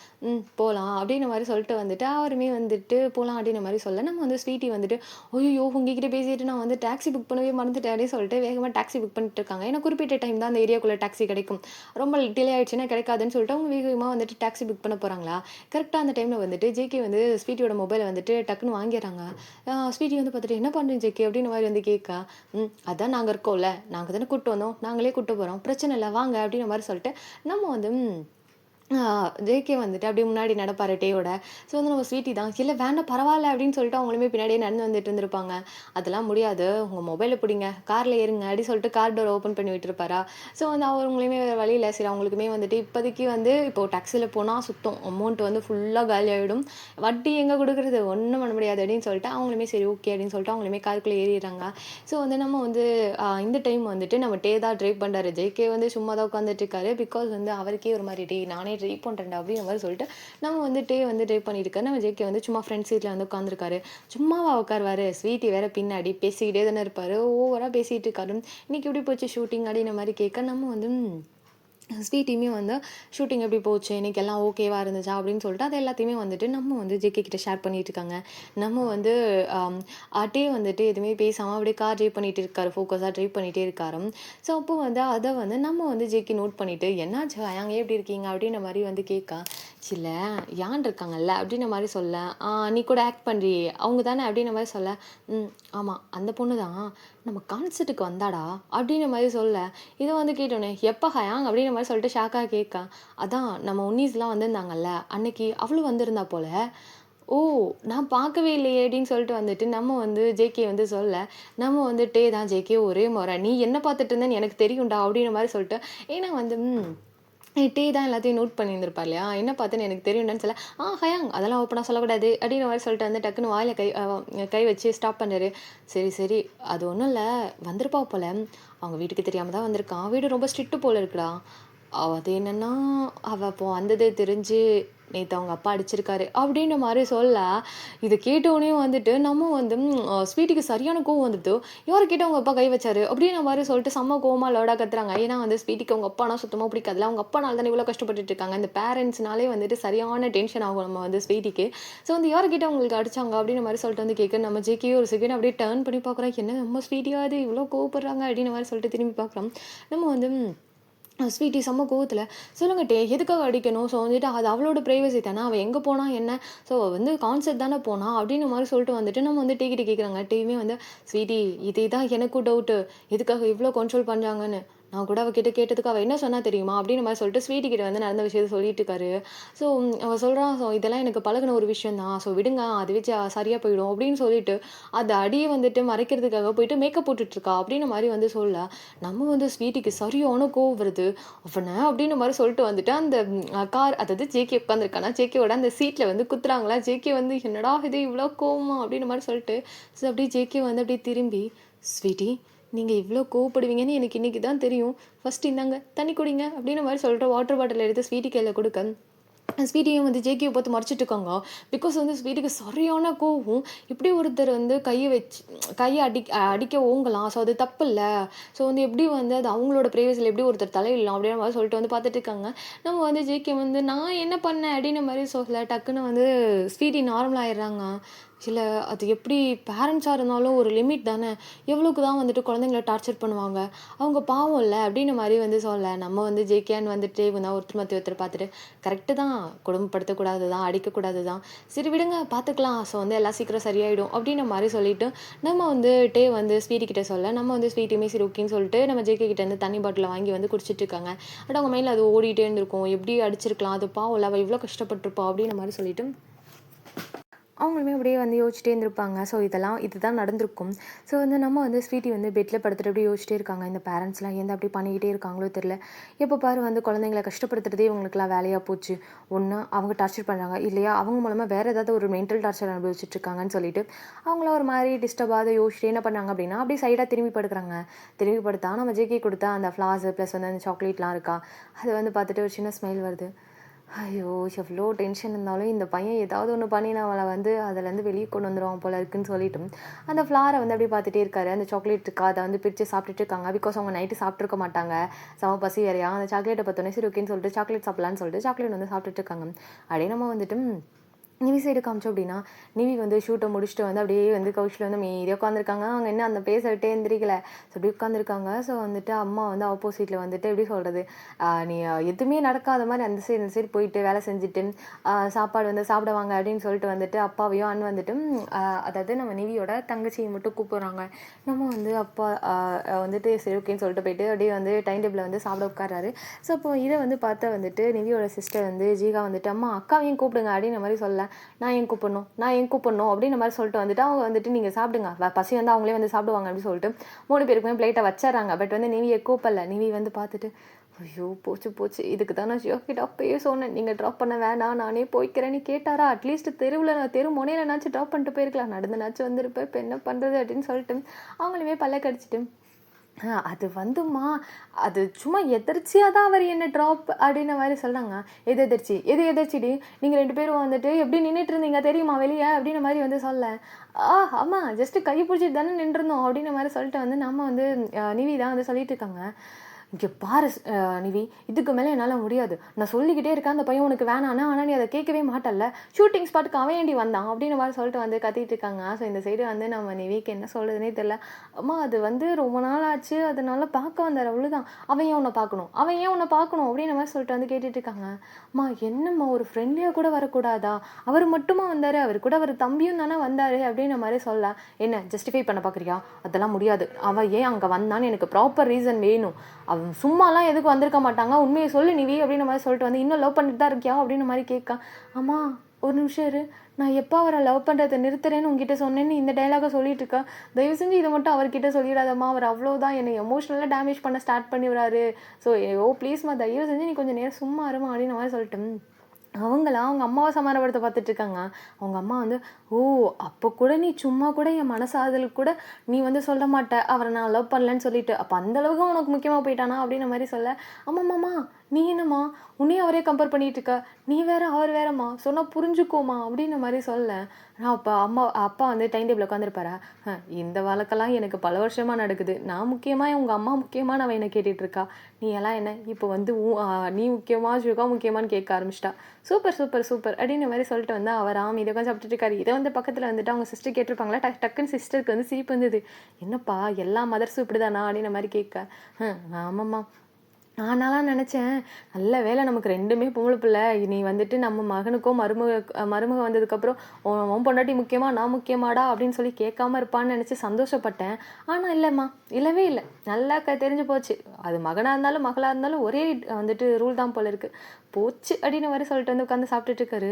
போகலாம் அப்படின்ற மாதிரி சொல்லிட்டு வந்துட்டு அவருமே வந்துட்டு போகலாம் அப்படின்ற மாதிரி சொல்ல நம்ம வந்து ஸ்வீட்டி வந்துட்டு ஐயோ உங்ககிட்ட பேசிட்டு நான் வந்து டாக்ஸி புக் பண்ணவே மறந்துட்டேன் அப்படின்னு சொல்லிட்டு வேகமாக டாக்ஸி புக் பண்ணிட்டு இருக்காங்க. ஏன்னா குறிப்பிட்ட டைம் தான் அந்த ஏரியாக்குள்ளே டாக்ஸி கிடைக்கும், ரொம்ப டிலே ஆகிடுச்சுன்னா கிடைக்காதுன்னு சொல்லிட்டு அவங்க வேகமாக வந்துட்டு டாக்ஸி புக் பண்ண போகிறாங்களா. கரெக்டாக அந்த டைமில் வந்துட்டு ஜேகே வந்து ஸ்வீட்டியோட மொபைலை வந்துட்டு டக்குன்னு வாங்கிடுறாங்க. ஸ்வீட்டி வந்து பார்த்துட்டு என்ன பண்ணுறீங்க ஜேகே அப்படின்னு மாதிரி வந்து கேட்கா. அதான் நாங்கள் இருக்கோம்ல, நாங்கள் தானே கூப்பிட்டு வந்தோம், நாங்களே கூப்பிட்டு போகிறோம், பிரச்சனை இல்லை வாங்க அப்படின்ற மாதிரி சொல்லிட்டு நம்ம வந்து ஜேகே வந்துட்டு அப்படியே முன்னாடி நடப்பாரு டேயோட. ஸோ வந்து நம்ம ஸ்வீட்டி தான் இல்லை வேண்டாம் பரவாயில்ல அப்படின்னு சொல்லிட்டு அவங்களுமே பின்னாடியே நடந்து வந்துட்டு இருந்திருப்பாங்க. அதெல்லாம் முடியாது, உங்கள் மொபைலை பிடிங்க காரில் ஏறுங்க அப்படின்னு சொல்லிட்டு கார் டோர் ஓப்பன் பண்ணி விட்டுருப்பாரா. ஸோ வந்து அவங்களுமே வேறு வழி இல்லை. சரி அவங்களுக்குமே வந்துட்டு இப்போதைக்கு வந்து இப்போது டாக்ஸியில் போனால் சுத்தம் அமௌண்ட் வந்து ஃபுல்லாக காலி ஆகிடும், வட்டி எங்கே கொடுக்குறது ஒன்றும் பண்ண முடியாது அப்படின்னு சொல்லிட்டு அவங்களுமே சரி ஓகே அப்படின்னு சொல்லிட்டு அவங்களுமே காருக்குள்ளே ஏறிடுறாங்க. ஸோ வந்து நம்ம வந்து இந்த டைம் வந்துட்டு நம்ம டே தான் ட்ரைவ் பண்ணுறாரு. ஜேகே வந்து சும்மா தான் உட்காந்துட்டு இருக்காரு. பிகாஸ் வந்து அவருக்கே ஒரு மாதிரி டே நானே ட்ரைவ் பண்ணுறேன்டா அப்படின்ற மாதிரி சொல்லிட்டு நம்ம வந்து டே வந்து ட்ரைவ் பண்ணியிருக்காரு. நம்ம ஜேகே வந்து சும்மா ஃப்ரெண்ட் சீட்டில் வந்து உட்காந்துருக்காரு. சும்மாவா உட்காருவார், ஸ்வீட்டி வேற பின்னாடி பேசிக்கிட்டே தானே இருப்பார், ஓவராக பேசிகிட்டு இருக்காரு. இன்னைக்கு எப்படி போச்சு ஷூட்டிங் அப்படின்ற மாதிரி கேட்க நம்ம வந்து ஸ்வீட்டியுமே வந்து ஷூட்டிங் எப்படி போச்சு, இன்னைக்கு எல்லாம் ஓகேவா இருந்துச்சா அப்படின்னு சொல்லிட்டு அது எல்லாத்தையுமே வந்துட்டு நம்ம வந்து ஜேகே கிட்ட ஷேர் பண்ணிட்டு இருக்காங்க. நம்ம வந்து அட்டே வந்துட்டு எதுவுமே பேசாமல் அப்படியே கார் ட்ரைவ் பண்ணிட்டு இருக்காரு, ஃபோக்கஸாக ட்ரைவ் பண்ணிகிட்டே இருக்காரு. ஸோ அப்போ வந்து அதை வந்து நம்ம வந்து ஜேகே நோட் பண்ணிட்டு என்னாச்சு அங்க எப்படி இருக்கீங்க அப்படின்ற மாதிரி வந்து கேட்கா. இல்லை யான் இருக்காங்கல்ல அப்படின்ற மாதிரி சொல்ல, நீ கூட ஆக்ட் பண்ணுறியே அவங்க தானே அப்படின்ற மாதிரி சொல்ல, ஆமாம் அந்த பொண்ணு தான் நம்ம கான்சர்ட்டுக்கு வந்தாடா அப்படின்ற மாதிரி சொல்ல, இதை வந்து கேட்டோன்னே எப்போ ஹயாங் அப்படின்ற மாதிரி சொல்லிட்டு ஷாக்காக கேட்கா. அதான் நம்ம உன்னீஸ்லாம் வந்திருந்தாங்கல்ல அன்னைக்கு அவளும் வந்திருந்தா போல. ஓ நான் பார்க்கவே இல்லையே அப்படின்னு சொல்லிட்டு வந்துட்டு நம்ம வந்து ஜேகே வந்து சொல்ல, நம்ம வந்துட்டே தான் ஜேகே ஒரே முறை நீ என்ன பார்த்துட்டு இருந்தேன்னு எனக்கு தெரியும்டா அப்படின்ற மாதிரி சொல்லிட்டு, ஏன்னா வந்து டே தான் எல்லாத்தையும் நோட் பண்ணியிருந்திருப்பா இல்லையா, என்ன பார்த்துன்னு எனக்கு தெரியும்டான்னு சொல்ல, ஹயாங் அதெல்லாம் ஓப்பனாக சொல்லக்கூடாது அப்படின்ற மாதிரி சொல்லிட்டு வந்து டக்குன்னு வாயில கை வச்சு ஸ்டாப் பண்ணாரு. சரி சரி அது ஒன்றும் இல்லை, வந்திருப்பா போல, அவங்க வீட்டுக்கு தெரியாமல் தான் வந்திருக்கான், வீடு ரொம்ப ஸ்ட்ரிக்ட்டு போல இருக்குடா. அது என்னன்னா அவள் இப்போ வந்தது தெரிஞ்சு நேற்று அவங்க அப்பா அடிச்சிருக்காரு அப்படின்ற மாதிரி சொல்ல, இதை கேட்டோடனே வந்துட்டு நம்ம வந்து ஸ்வீட்டிக்கு சரியான கோவம் வந்துட்டு, யாரை கேட்டு அவங்க அப்பா கை வச்சாரு அப்படின்ற மாதிரி சொல்லிட்டு செம்ம கோவமாக லோடாக கத்துறாங்க. ஏன்னா வந்து ஸ்வீட்டிக்கு அவங்க அப்பானா சுத்தமாக பிடிக்காதுல, அவங்க அப்பானால தானே இவ்வளோ கஷ்டப்பட்டுட்டு இருக்காங்க, இந்த பேரண்ட்ஸ்னாலே வந்துட்டு சரியான டென்ஷன் ஆகும் நம்ம வந்து ஸ்வீட்டிக்கு. ஸோ வந்து யாரை கேட்டு அவங்களுக்கு அடிச்சாங்க அப்படின்ற மாதிரி சொல்லிட்டு வந்து கேட்க, நம்ம ஜேகே ஒரு செகண்ட் அப்படியே டேர்ன் பண்ணி பார்க்குறோம், என்ன நம்ம ஸ்வீட்டியாவது இவ்வளோ கோவப்படுறாங்க அப்படின்ற மாதிரி சொல்லிட்டு திரும்பி பார்க்குறோம். நம்ம வந்து ஸ்வீட்டி செம்ம கோவத்தில், சொல்லுங்க டே எதுக்காக அடிக்கணும், ஸோ வந்துட்டு அது அவளோட ப்ரைவசி தானே, அவள் எங்கே போனா என்ன, ஸோ வந்து கான்செர்ட் தானே போனா அப்படின்ற மாதிரி சொல்லிட்டு வந்துட்டு நம்ம வந்து டீக்கிட்ட கேட்குறாங்க. டீயுமே வந்து ஸ்வீட்டி இதே தான் எனக்கும் டவுட்டு, எதுக்காக இவ்வளோ கண்ட்ரோல் பண்ணுறாங்கன்னு, நான் கூட அவகிட்ட கேட்டதுக்கு அவள் என்ன சொன்னா தெரியுமா அப்படின்ற மாதிரி சொல்லிட்டு ஸ்வீட்டி கிட்ட வந்து நடந்த விஷயத்தை சொல்லிட்டு இருக்காரு. ஸோ அவள் சொல்கிறான், ஸோ இதெல்லாம் எனக்கு பழகின ஒரு விஷயம் தான், ஸோ விடுங்க அதுவே சரியாக போயிடும் அப்படின்னு சொல்லிட்டு அந்த அடியை வந்துட்டு மறைக்கிறதுக்காக போயிட்டு மேக்கப் போட்டுட்ருக்கா அப்படின்ற மாதிரி வந்து சொல்ல, நம்ம வந்து ஸ்வீட்டிக்கு சரியான கோவம் வருது. அவனை அப்படின்ற மாதிரி சொல்லிட்டு வந்துட்டு அந்த கார், அதாவது ஜேகே உட்காந்துருக்கானா ஜேகேவோட அந்த சீட்டில் வந்து குத்துறாங்களா, ஜேகே வந்து என்னடா இது இவ்வளோ கோவமா அப்படின்ற மாதிரி சொல்லிட்டு, ஸோ அப்படியே ஜேகே வந்து அப்படியே திரும்பி, ஸ்வீட்டி நீங்கள் இவ்வளோ கோவப்படுவீங்கன்னு எனக்கு இன்றைக்கி தான் தெரியும், ஃபஸ்ட்டு இந்தாங்க தண்ணி குடிங்க அப்படின்ற மாதிரி சொல்லிட்டு வாட்டர் பாட்டில் எடுத்து ஸ்வீட்டி கையில் கொடுக்க, ஸ்வீட்டியும் வந்து ஜேகேவை பார்த்து மறைச்சிட்டு இருக்காங்க. பிகாஸ் வந்து ஸ்வீட்டிக்கு சரியான கோவம், இப்படி ஒருத்தர் வந்து கையை அடிக்க ஓங்கலாம், ஸோ அது தப்பு இல்லை, ஸோ வந்து எப்படி வந்து அது அவங்களோட ப்ரைவசியில் எப்படி ஒருத்தர் தலையிடலாம் அப்படின்ற மாதிரி சொல்லிட்டு வந்து பார்த்துட்டு இருக்காங்க. நம்ம வந்து ஜேகே வந்து நான் என்ன பண்ணேன் அப்படின்ற மாதிரி சொல்ல, டக்குன்னு வந்து ஸ்வீட்டி நார்மல் ஆயிடுறாங்க. இல்லை அது எப்படி பேரண்ட்ஸாக இருந்தாலும் ஒரு லிமிட் தானே, எவ்வளோக்கு தான் வந்துட்டு குழந்தைங்கள டார்ச்சர் பண்ணுவாங்க, அவங்க பாவம் இல்லை அப்படின்ற மாதிரி வந்து சொல்ல, நம்ம வந்து ஜேகேன்னு வந்துட்டு இவங்க ஒருத்தர் மற்ற ஒருத்தர் பார்த்துட்டு, கரெக்டு தான் கொடுமைப்படுத்தக்கூடாது தான் அடிக்கக்கூடாது தான், சரி விடுங்க பார்த்துக்கலாம், ஸோ வந்து எல்லாம் சீக்கிரம் சரியாயிடும் அப்படின்ற மாதிரி சொல்லிட்டு நம்ம வந்துட்டே வந்து ஸ்வீட்டி கிட்ட சொல்ல, நம்ம வந்து ஸ்வீட்டுமே சரி ஓகேன்னு சொல்லிட்டு நம்ம ஜேகே கிட்ட இருந்து தண்ணி பாட்டில் வாங்கி வந்து குடிச்சிட்டு இருக்காங்க. பட் அவங்க மைண்டில் அது ஓடிட்டே இருந்திருக்கும், எப்படி அடிச்சிருக்கலாம், அது பாவம் இல்லை, அவள் இவ்வளோ கஷ்டப்பட்டிருப்பா அப்படின்ற மாதிரி சொல்லிட்டு அவங்களுமே அப்படியே வந்து யோசிச்சிட்டே இருந்திருப்பாங்க. ஸோ இதுதான் நடந்திருக்கும். ஸோ வந்து நம்ம வந்து ஸ்வீட்டி வந்து பெட்டில் படுத்துட்டு அப்படியே யோசிச்சிட்டே இருக்காங்க, இந்த பேரண்ட்ஸ்லாம் ஏன் அப்படி பண்ணிக்கிட்டே இருக்காங்களோ தெரில, எப்போ பாரு வந்து குழந்தைங்கள கஷ்டப்படுத்துறதே இவங்களுக்குலாம் வேலையாக போச்சு, ஒன்று அவங்க டார்ச்சர் பண்ணுறாங்க, இல்லையா அவங்க மூலமாக வேறு ஏதாவது ஒரு மென்டல் டார்ச்சர் அனுபவிச்சுட்ருக்காங்கன்னு சொல்லிட்டு அவங்கள ஒரு மாதிரி டிஸ்டர்பாக யோசிச்சுட்டு என்ன பண்ணாங்க அப்படின்னா, அப்படியே சைடாக திரும்பி படுக்கிறாங்க. திரும்பி படுத்தா நம்ம ஜேகே கொடுத்தா அந்த ஃப்ளார்ஸு ப்ளஸ் வந்து அந்த சாக்லேட்லாம் இருக்கா, அது வந்து பார்த்துட்டு ஒரு சின்ன ஸ்மெல் வருது. ஐயோ! எவ்வளோ டென்ஷன் இருந்தாலும் இந்த பையன் ஏதாவது ஒன்று பண்ணி நம்மள வந்து அதுலேருந்து வெளியே கொண்டு வந்துருவான் போல இருக்குன்னு சொல்லிட்டு, அந்த ஃப்ளாரை வந்து அப்படியே பார்த்துட்டே இருக்காரு. அந்த சாக்லேட் இருக்கா, அதை வந்து பிரித்து சாப்பிட்டுட்டு இருக்காங்க. பிகாஸ் அவங்க நைட்டு சாப்பிட்ருக்க மாட்டாங்க, செம பசி வேறையா. அந்த சாக்லேட்டை பார்த்தோன்னே சரி ஓகேன்னு சொல்லிட்டு சாக்லேட் சாப்பிட்லான்னு சொல்லிட்டு சாக்லேட் வந்து சாப்பிட்டுட்டு இருக்காங்க. அப்படியே நம்ம வந்துட்டு நிவி சைடு காமிச்சோம் அப்படின்னா, நிவி வந்து ஷூட்டை முடிச்சுட்டு வந்து அப்படியே வந்து கவுச்சில் வந்து மீதியாக உட்காந்துருக்காங்க. அவங்க என்ன அந்த பேச விட்டே எந்திரிக்கல, ஸோ அப்படி உட்காந்துருக்காங்க. ஸோ வந்துட்டு அம்மா வந்து ஆப்போசிட்டில் வந்துட்டு எப்படி சொல்கிறது, நீ எதுவுமே நடக்காத மாதிரி அந்த சைடு இந்த சைடு போயிட்டு வேலை செஞ்சுட்டு சாப்பாடு வந்து சாப்பிடுவாங்க அப்படின்னு சொல்லிட்டு வந்துட்டு அப்பாவையும் அண்ணன் வந்துட்டு அதாவது நம்ம நிவியோட தங்கச்சியை மட்டும் கூப்பிட்றாங்க. நம்ம வந்து அப்பா வந்துட்டு சரி ஓகேன்னு சொல்லிட்டு போயிட்டு அப்படியே வந்து டைம் டேபிளில் வந்து சாப்பிட உட்காராரு. ஸோ அப்போ இதை வந்து பார்த்தா வந்துட்டு நிவியோட சிஸ்டர் வந்து ஜீகா வந்துட்டு அம்மா அக்காவையும் கூப்பிடுங்க அப்படின்ற மாதிரி சொல்ல, நான் ஏன் கூப்பிடணும் அப்படின்ற மாதிரி சொல்லிட்டு வந்துட்டு அவங்க வந்துட்டு நீங்கள் சாப்பிடுங்க, பசி வந்து அவங்களே வந்து சாப்பிடுவாங்க அப்படின்னு சொல்லிட்டு 3 பேருக்குமே பிளேட்டை வச்சிடறாங்க. பட் வந்து நிவியை கூப்பிடல. நிவி வந்து பார்த்துட்டு ஐயோ போச்சு, இதுக்கு தான் நான் ஷியோக்கிட்ட அப்பயே சொன்னேன், நீங்கள் ட்ராப் பண்ண வேணாம் நானே போய்க்கிறேன்னு கேட்டாரா, அட்லீஸ்ட் தெரு முனையிலனாச்சும் ட்ராப் பண்ணிட்டு போயிருக்கலாம், நடந்துனாச்சும் வந்துருப்பேன், இப்போ என்ன பண்ணுறது அப்படின்னு சொல்லிட்டு அவங்களுமே பல்ல கடிச்சிட்டு, அது வந்துமா அது சும்மா எதர்ச்சியாக தான் அவர் என்ன ட்ராப் அப்படின்ன மாதிரி சொல்கிறாங்க. எதிர்ச்சிடி நீங்கள் 2 பேரும் வந்துட்டு எப்படி நின்றுட்டு இருந்தீங்க தெரியுமா வெளியே அப்படின்ற மாதிரி வந்து சொல்ல, ஆமாம் ஜஸ்ட்டு கை பிடிச்சிட்டு தானே நின்றுருந்தோம் அப்படின்ற மாதிரி சொல்லிட்டு வந்து நம்ம வந்து நிவி தான் வந்து சொல்லிட்டு இருக்காங்க. இங்கே பாரு நிவி, இதுக்கு மேலே என்னால் முடியாது. நான் சொல்லிக்கிட்டே இருக்கேன் அந்த பையன் உனக்கு வேணான்னா, ஆனால் நீ அதை கேட்கவே மாட்டல்ல. ஷூட்டிங் ஸ்பாட்டுக்கு அவன் ஏண்டி வந்தான் அப்படின்னு மாதிரி சொல்லிட்டு வந்து கத்திட்டு இருக்காங்க. ஸோ இந்த சைடு வந்து நம்ம நிவிக்கு என்ன சொல்கிறதுனே தெரில. அம்மா அது வந்து ரொம்ப நாள் ஆச்சு, அதனால பார்க்க வந்தார் அவ்வளோதான். அவன் ஏன் உன்னை பார்க்கணும், அவன் ஏன் உன்னை பார்க்கணும் அப்படின்ற மாதிரி சொல்லிட்டு வந்து கேட்டுட்டு இருக்காங்க. அம்மா என்னம்மா ஒரு ஃப்ரெண்ட்லியாக கூட வரக்கூடாதா, அவர் மட்டுமா வந்தார், அவர் கூட அவர் தம்பியும் தானே வந்தார் அப்படின்ற மாதிரி சொல்ல. என்ன ஜஸ்டிஃபை பண்ண பார்க்குறியா, அதெல்லாம் முடியாது. அவன் ஏன் அங்கே வந்தான்னு எனக்கு ப்ராப்பர் ரீசன் வேணும். அவன் சும்மாலாம் எதுக்கு வந்திருக்க மாட்டாங்க, உண்மையை சொல்லு நிவி அப்படின்ற மாதிரி சொல்லிட்டு வந்து இன்னும் லவ் பண்ணிட்டு தான் இருக்கியா அப்படின்ற மாதிரி கேட்க. அம்மா ஒரு நிமிஷம் இரு, நான் எப்போ அவரை லவ் பண்ணுறதை நிறுத்துறேன்னு உங்ககிட்ட சொன்னேன்னு இந்த டைலாக சொல்லிட்டு இருக்கேன். தயவு செஞ்சு இதை மட்டும் அவர்கிட்ட சொல்லிடாதம்மா, அவர் அவ்வளோதான் என்னை எமோஷ்னலாக டேமேஜ் பண்ண ஸ்டார்ட் பண்ணி விடாரு. ஸோ ப்ளீஸ்மா தயவு செஞ்சு நீ கொஞ்சம் நேரம் சும்மா இருமா அப்படின்ற மாதிரி சொல்லிட்டு அவங்க அம்மாவை சமாதானப்படுத்த பார்த்துட்டு இருக்காங்க. அவங்க அம்மா வந்து ஓ அப்போ கூட நீ சும்மா கூட என் மனசாதலுக்கு கூட நீ வந்து சொல்ல மாட்ட அவரை நான் லவ் பண்ணலன்னு சொல்லிட்டு, அப்போ அந்தளவுக்கு உனக்கு முக்கியமாக போயிட்டானா அப்படின்ற மாதிரி சொல்ல. ஆமாம்மாம்மா நீ என்னம்மா உன்னையும் அவரே கம்பேர் பண்ணிட்டு இருக்க, நீ வேற அவர் வேறம்மா, சொன்னால் புரிஞ்சுக்கோமா அப்படின்ற மாதிரி சொல்ல. நான் அப்போ அப்பா வந்து டைம் டேபிள் உட்காந்துருப்பாரா, இந்த வழக்கெல்லாம் எனக்கு பல வருஷமாக நடக்குது, நான் முக்கியமாக உங்கள் அம்மா முக்கியமாக நான் என்ன கேட்டுட்ருக்கா, நீ எல்லாம் என்ன இப்போ வந்து நீ முக்கியமாக சுகா முக்கியமானு கேட்க ஆரம்பிச்சிட்டா. சூப்பர் சூப்பர் சூப்பர் அப்படின்ற மாதிரி சொல்லிட்டு வந்து அவர் இதை உட்காந்து சாப்பிட்டுட்டு இருக்காரு. இதை வந்து பக்கத்தில் வந்துட்டு அவங்க சிஸ்டர் கேட்டிருப்பாங்களா, டக்குன்னு சிஸ்டருக்கு வந்து சிரிப்பு வந்தது. என்னப்பா எல்லா மதர்ஸும் இப்படி தானா அப்படின்ற மாதிரி கேட்க. ஆமாம்மா நான்லாம் நினச்சேன் நல்ல வேலை நமக்கு ரெண்டுமே பொம்பளை பிள்ளை, நீ வந்துட்டு நம்ம மகனுக்கும் மருமக வந்ததுக்கப்புறம் உன் பொண்டாட்டி முக்கியமாக நான் முக்கியமாடா அப்படின்னு சொல்லி கேட்காம இருப்பான்னு நினச்சி சந்தோஷப்பட்டேன். ஆனால் இல்லைம்மா, இல்லவே இல்லை, நல்லா தெரிஞ்சு போச்சு. அது மகனாக இருந்தாலும் மகளாக இருந்தாலும் ஒரே வந்துட்டு ரூல் தான் போல இருக்குது. போச்சு அப்படின்னு மாதிரி சொல்லிட்டு வந்து உட்காந்து சாப்பிட்டுட்டு இருக்காரு.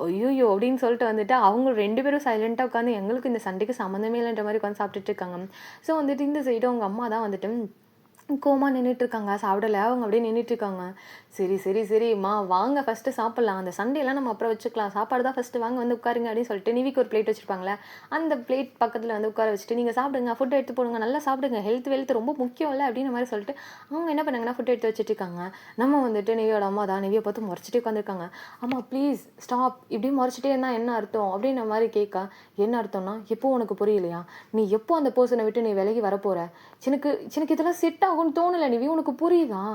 ஐயோயோ அப்படின்னு சொல்லிட்டு வந்துட்டு அவங்க 2 பேரும் சைலண்ட்டாக உட்காந்து எங்களுக்கு இந்த சண்டைக்கு சம்மந்தமே இல்லைன்ற மாதிரி உட்காந்து சாப்பிட்டுட்டு இருக்காங்க. ஸோ வந்துட்டு இந்த சைடு அவங்க அம்மா தான் வந்துட்டு கோமா நின்றுட்டுருக்காங்க, சாப்பிடலை. அவங்க அப்படியே நின்றுட்டுருக்காங்க. சரி சரி சரிம்மா வாங்க ஃபஸ்ட்டு சாப்பிட்லாம், அந்த சண்டையெல்லாம் நம்ம அப்புறம் வச்சுக்கலாம், சாப்பாடு தான் ஃபஸ்ட்டு வாங்க வந்து உட்காருங்க அப்படின்னு சொல்லிட்டு நிவிக்கு ஒரு பிளேட் வச்சுருப்பாங்களே, அந்த பிளேட் பக்கத்தில் வந்து உட்கார வச்சுட்டு நீங்கள் சாப்பிடுங்க, ஃபுட் எடுத்து போடுங்க, நல்லா சாப்பிடுங்க, ஹெல்த் ரொம்ப முக்கியம் இல்லை அப்படின்ற மாதிரி சொல்லிட்டு அவங்க என்ன பண்ணாங்கன்னா ஃபுட் எடுத்து வச்சுட்டுருக்காங்க. நம்ம வந்துட்டு நிவியோட அம்மா தான் நிவியை பார்த்து முறைச்சிட்டே உட்காந்துருக்காங்க. அம்மா ப்ளீஸ் ஸ்டாப், இப்படி முறைச்சிட்டே இருந்தால் என்ன அர்த்தம் அப்படின்ற மாதிரி கேட்க. என்ன அர்த்தம்னா எப்போ உனக்கு புரியலையா, நீ எப்போ அந்த பர்சனை விட்டு நீ விலகி வரப்போகிற, எனக்கு இதெல்லாம் செட் ஆகும்னு தோணலை நிவி, உனக்கு புரியுதா,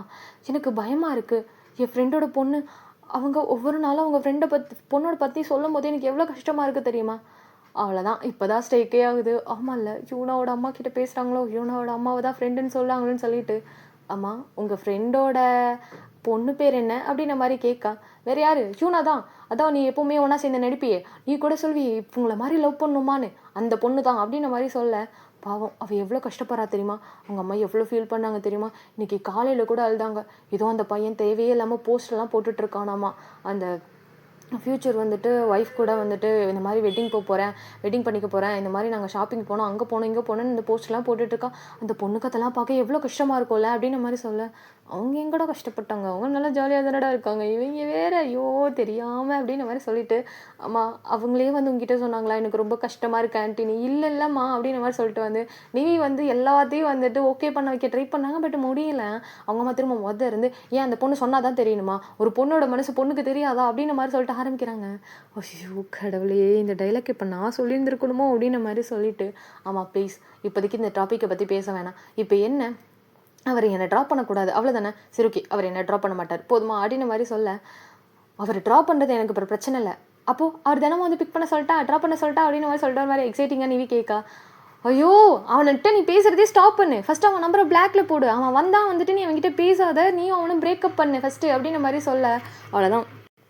எனக்கு பயமாக இருக்குது. என் ஃப்ரெண்டோட பொண்ணு அவங்க ஒவ்வொரு நாளும் அவங்க பொண்ணோட பற்றி சொல்லும் போது எனக்கு எவ்வளோ கஷ்டமாக இருக்குது தெரியுமா. அவ்வளோதான் இப்போ தான் ஸ்ட்ரைக்கே ஆகுது. ஆமாம் இல்லை யூனாவோட அம்மா கிட்ட பேசுகிறாங்களோ, யூனாவோட அம்மாவை தான் ஃப்ரெண்டுன்னு சொல்லாங்களோன்னு சொல்லிட்டு. அம்மா உங்கள் ஃப்ரெண்டோட பொண்ணு பேர் என்ன அப்படின்ற மாதிரி கேட்கா. வேறு யார், யூனா தான், அதான் நீ எப்போவுமே ஒன்றா சேர்ந்து நடிப்பியே, நீ கூட சொல்வி உங்களை மாதிரி லவ் பண்ணுமான்னு, அந்த பொண்ணு தான் அப்படின்ற மாதிரி சொல்ல. பாவம் அவள் எவ்வளோ கஷ்டப்படுறா தெரியுமா, அவங்க அம்மா எவ்வளோ ஃபீல் பண்ணாங்க தெரியுமா. இன்றைக்கி காலையில் கூட அழுதாங்க. ஏதோ அந்த பையன் தேவையே இல்லாமல் போஸ்டெல்லாம் போட்டுட்ருக்கானாமா, அந்த ஃப்யூச்சர் வந்துட்டு ஒய்ஃப் கூட வந்துட்டு இந்த மாதிரி வெட்டிங் பண்ணிக்க போகிறேன், இந்த மாதிரி நாங்கள் ஷாப்பிங் போனோம், அங்கே போனோம் இங்கே போனோன்னு இந்த போஸ்ட்லாம் போட்டுட்ருக்கா. அந்த பொண்ணுக்கு அதெல்லாம் பார்க்க எவ்வளோ கஷ்டமாக இருக்கும்ல அப்படின்ற மாதிரி சொல்ல. அவங்க எங்கடா கஷ்டப்பட்டாங்க, அவங்க நல்லா ஜாலியாக தானடா இருக்காங்க, இவங்க வேற ஐயோ தெரியாமல் அப்படின்ற மாதிரி சொல்லிட்டு. அம்மா அவங்களே வந்து உங்ககிட்ட சொன்னாங்களா எனக்கு ரொம்ப கஷ்டமாக இருக்கு ஆன்ட்டி, இல்லைம்மா அப்படின்ற மாதிரி சொல்லிட்டு வந்து நிவி வந்து எல்லாத்தையும் வந்துட்டு ஓகே பண்ண வைக்க ட்ரை பண்ணாங்க. பட் முடியல. அவங்க அம்மா திரும்ப இருந்து ஏன் அந்த பொண்ணு சொன்னாதான் தெரியணுமா, ஒரு பொண்ணோட மனசு பொண்ணுக்கு தெரியாதா அப்படின்ற மாதிரி சொல்லிட்டு ஆரம்பிக்கிறாங்க. ஐயோ கடவுளே, இந்த டைலாக் இப்போ நான் சொல்லியிருந்துருக்கணுமோ அப்படின்ற மாதிரி சொல்லிட்டு. ஆமாம் ப்ளீஸ் இப்போதைக்கு இந்த டாப்பிக்கை பற்றி பேச வேணாம். இப்போ என்ன, அவர் என்னை ட்ராப் பண்ணக்கூடாது அவ்வளோதானே, சரி ஓகே அவர் என்னை ட்ராப் பண்ண மாட்டார் போதுமா அப்படின்னு மாதிரி சொல்ல. அவர் ட்ராப் பண்ணுறது எனக்கு ஒரு பிரச்சனை இல்லை, அப்போது அவர் தினமும் வந்து பிக் பண்ண சொல்லிட்டா ட்ராப் பண்ண சொல்லிட்டா அப்படின்னு மாதிரி சொல்லிட்டு மாதிரி எக்ஸைட்டிங்காக நிவி கேட்கா. ஐயோ அவன்கிட்ட நீ பேசுகிறதே ஸ்டாப் பண்ணு, ஃபஸ்ட்டு அவன் நம்பரை பிளாக்ல போடு, அவன் வந்தால் வந்துட்டு நீ அவன்கிட்ட பேசாத, நீயும் அவனும் பிரேக்கப் பண்ணு ஃபஸ்ட்டு அப்படின்ற மாதிரி சொல்ல. அவ்வளோதான்.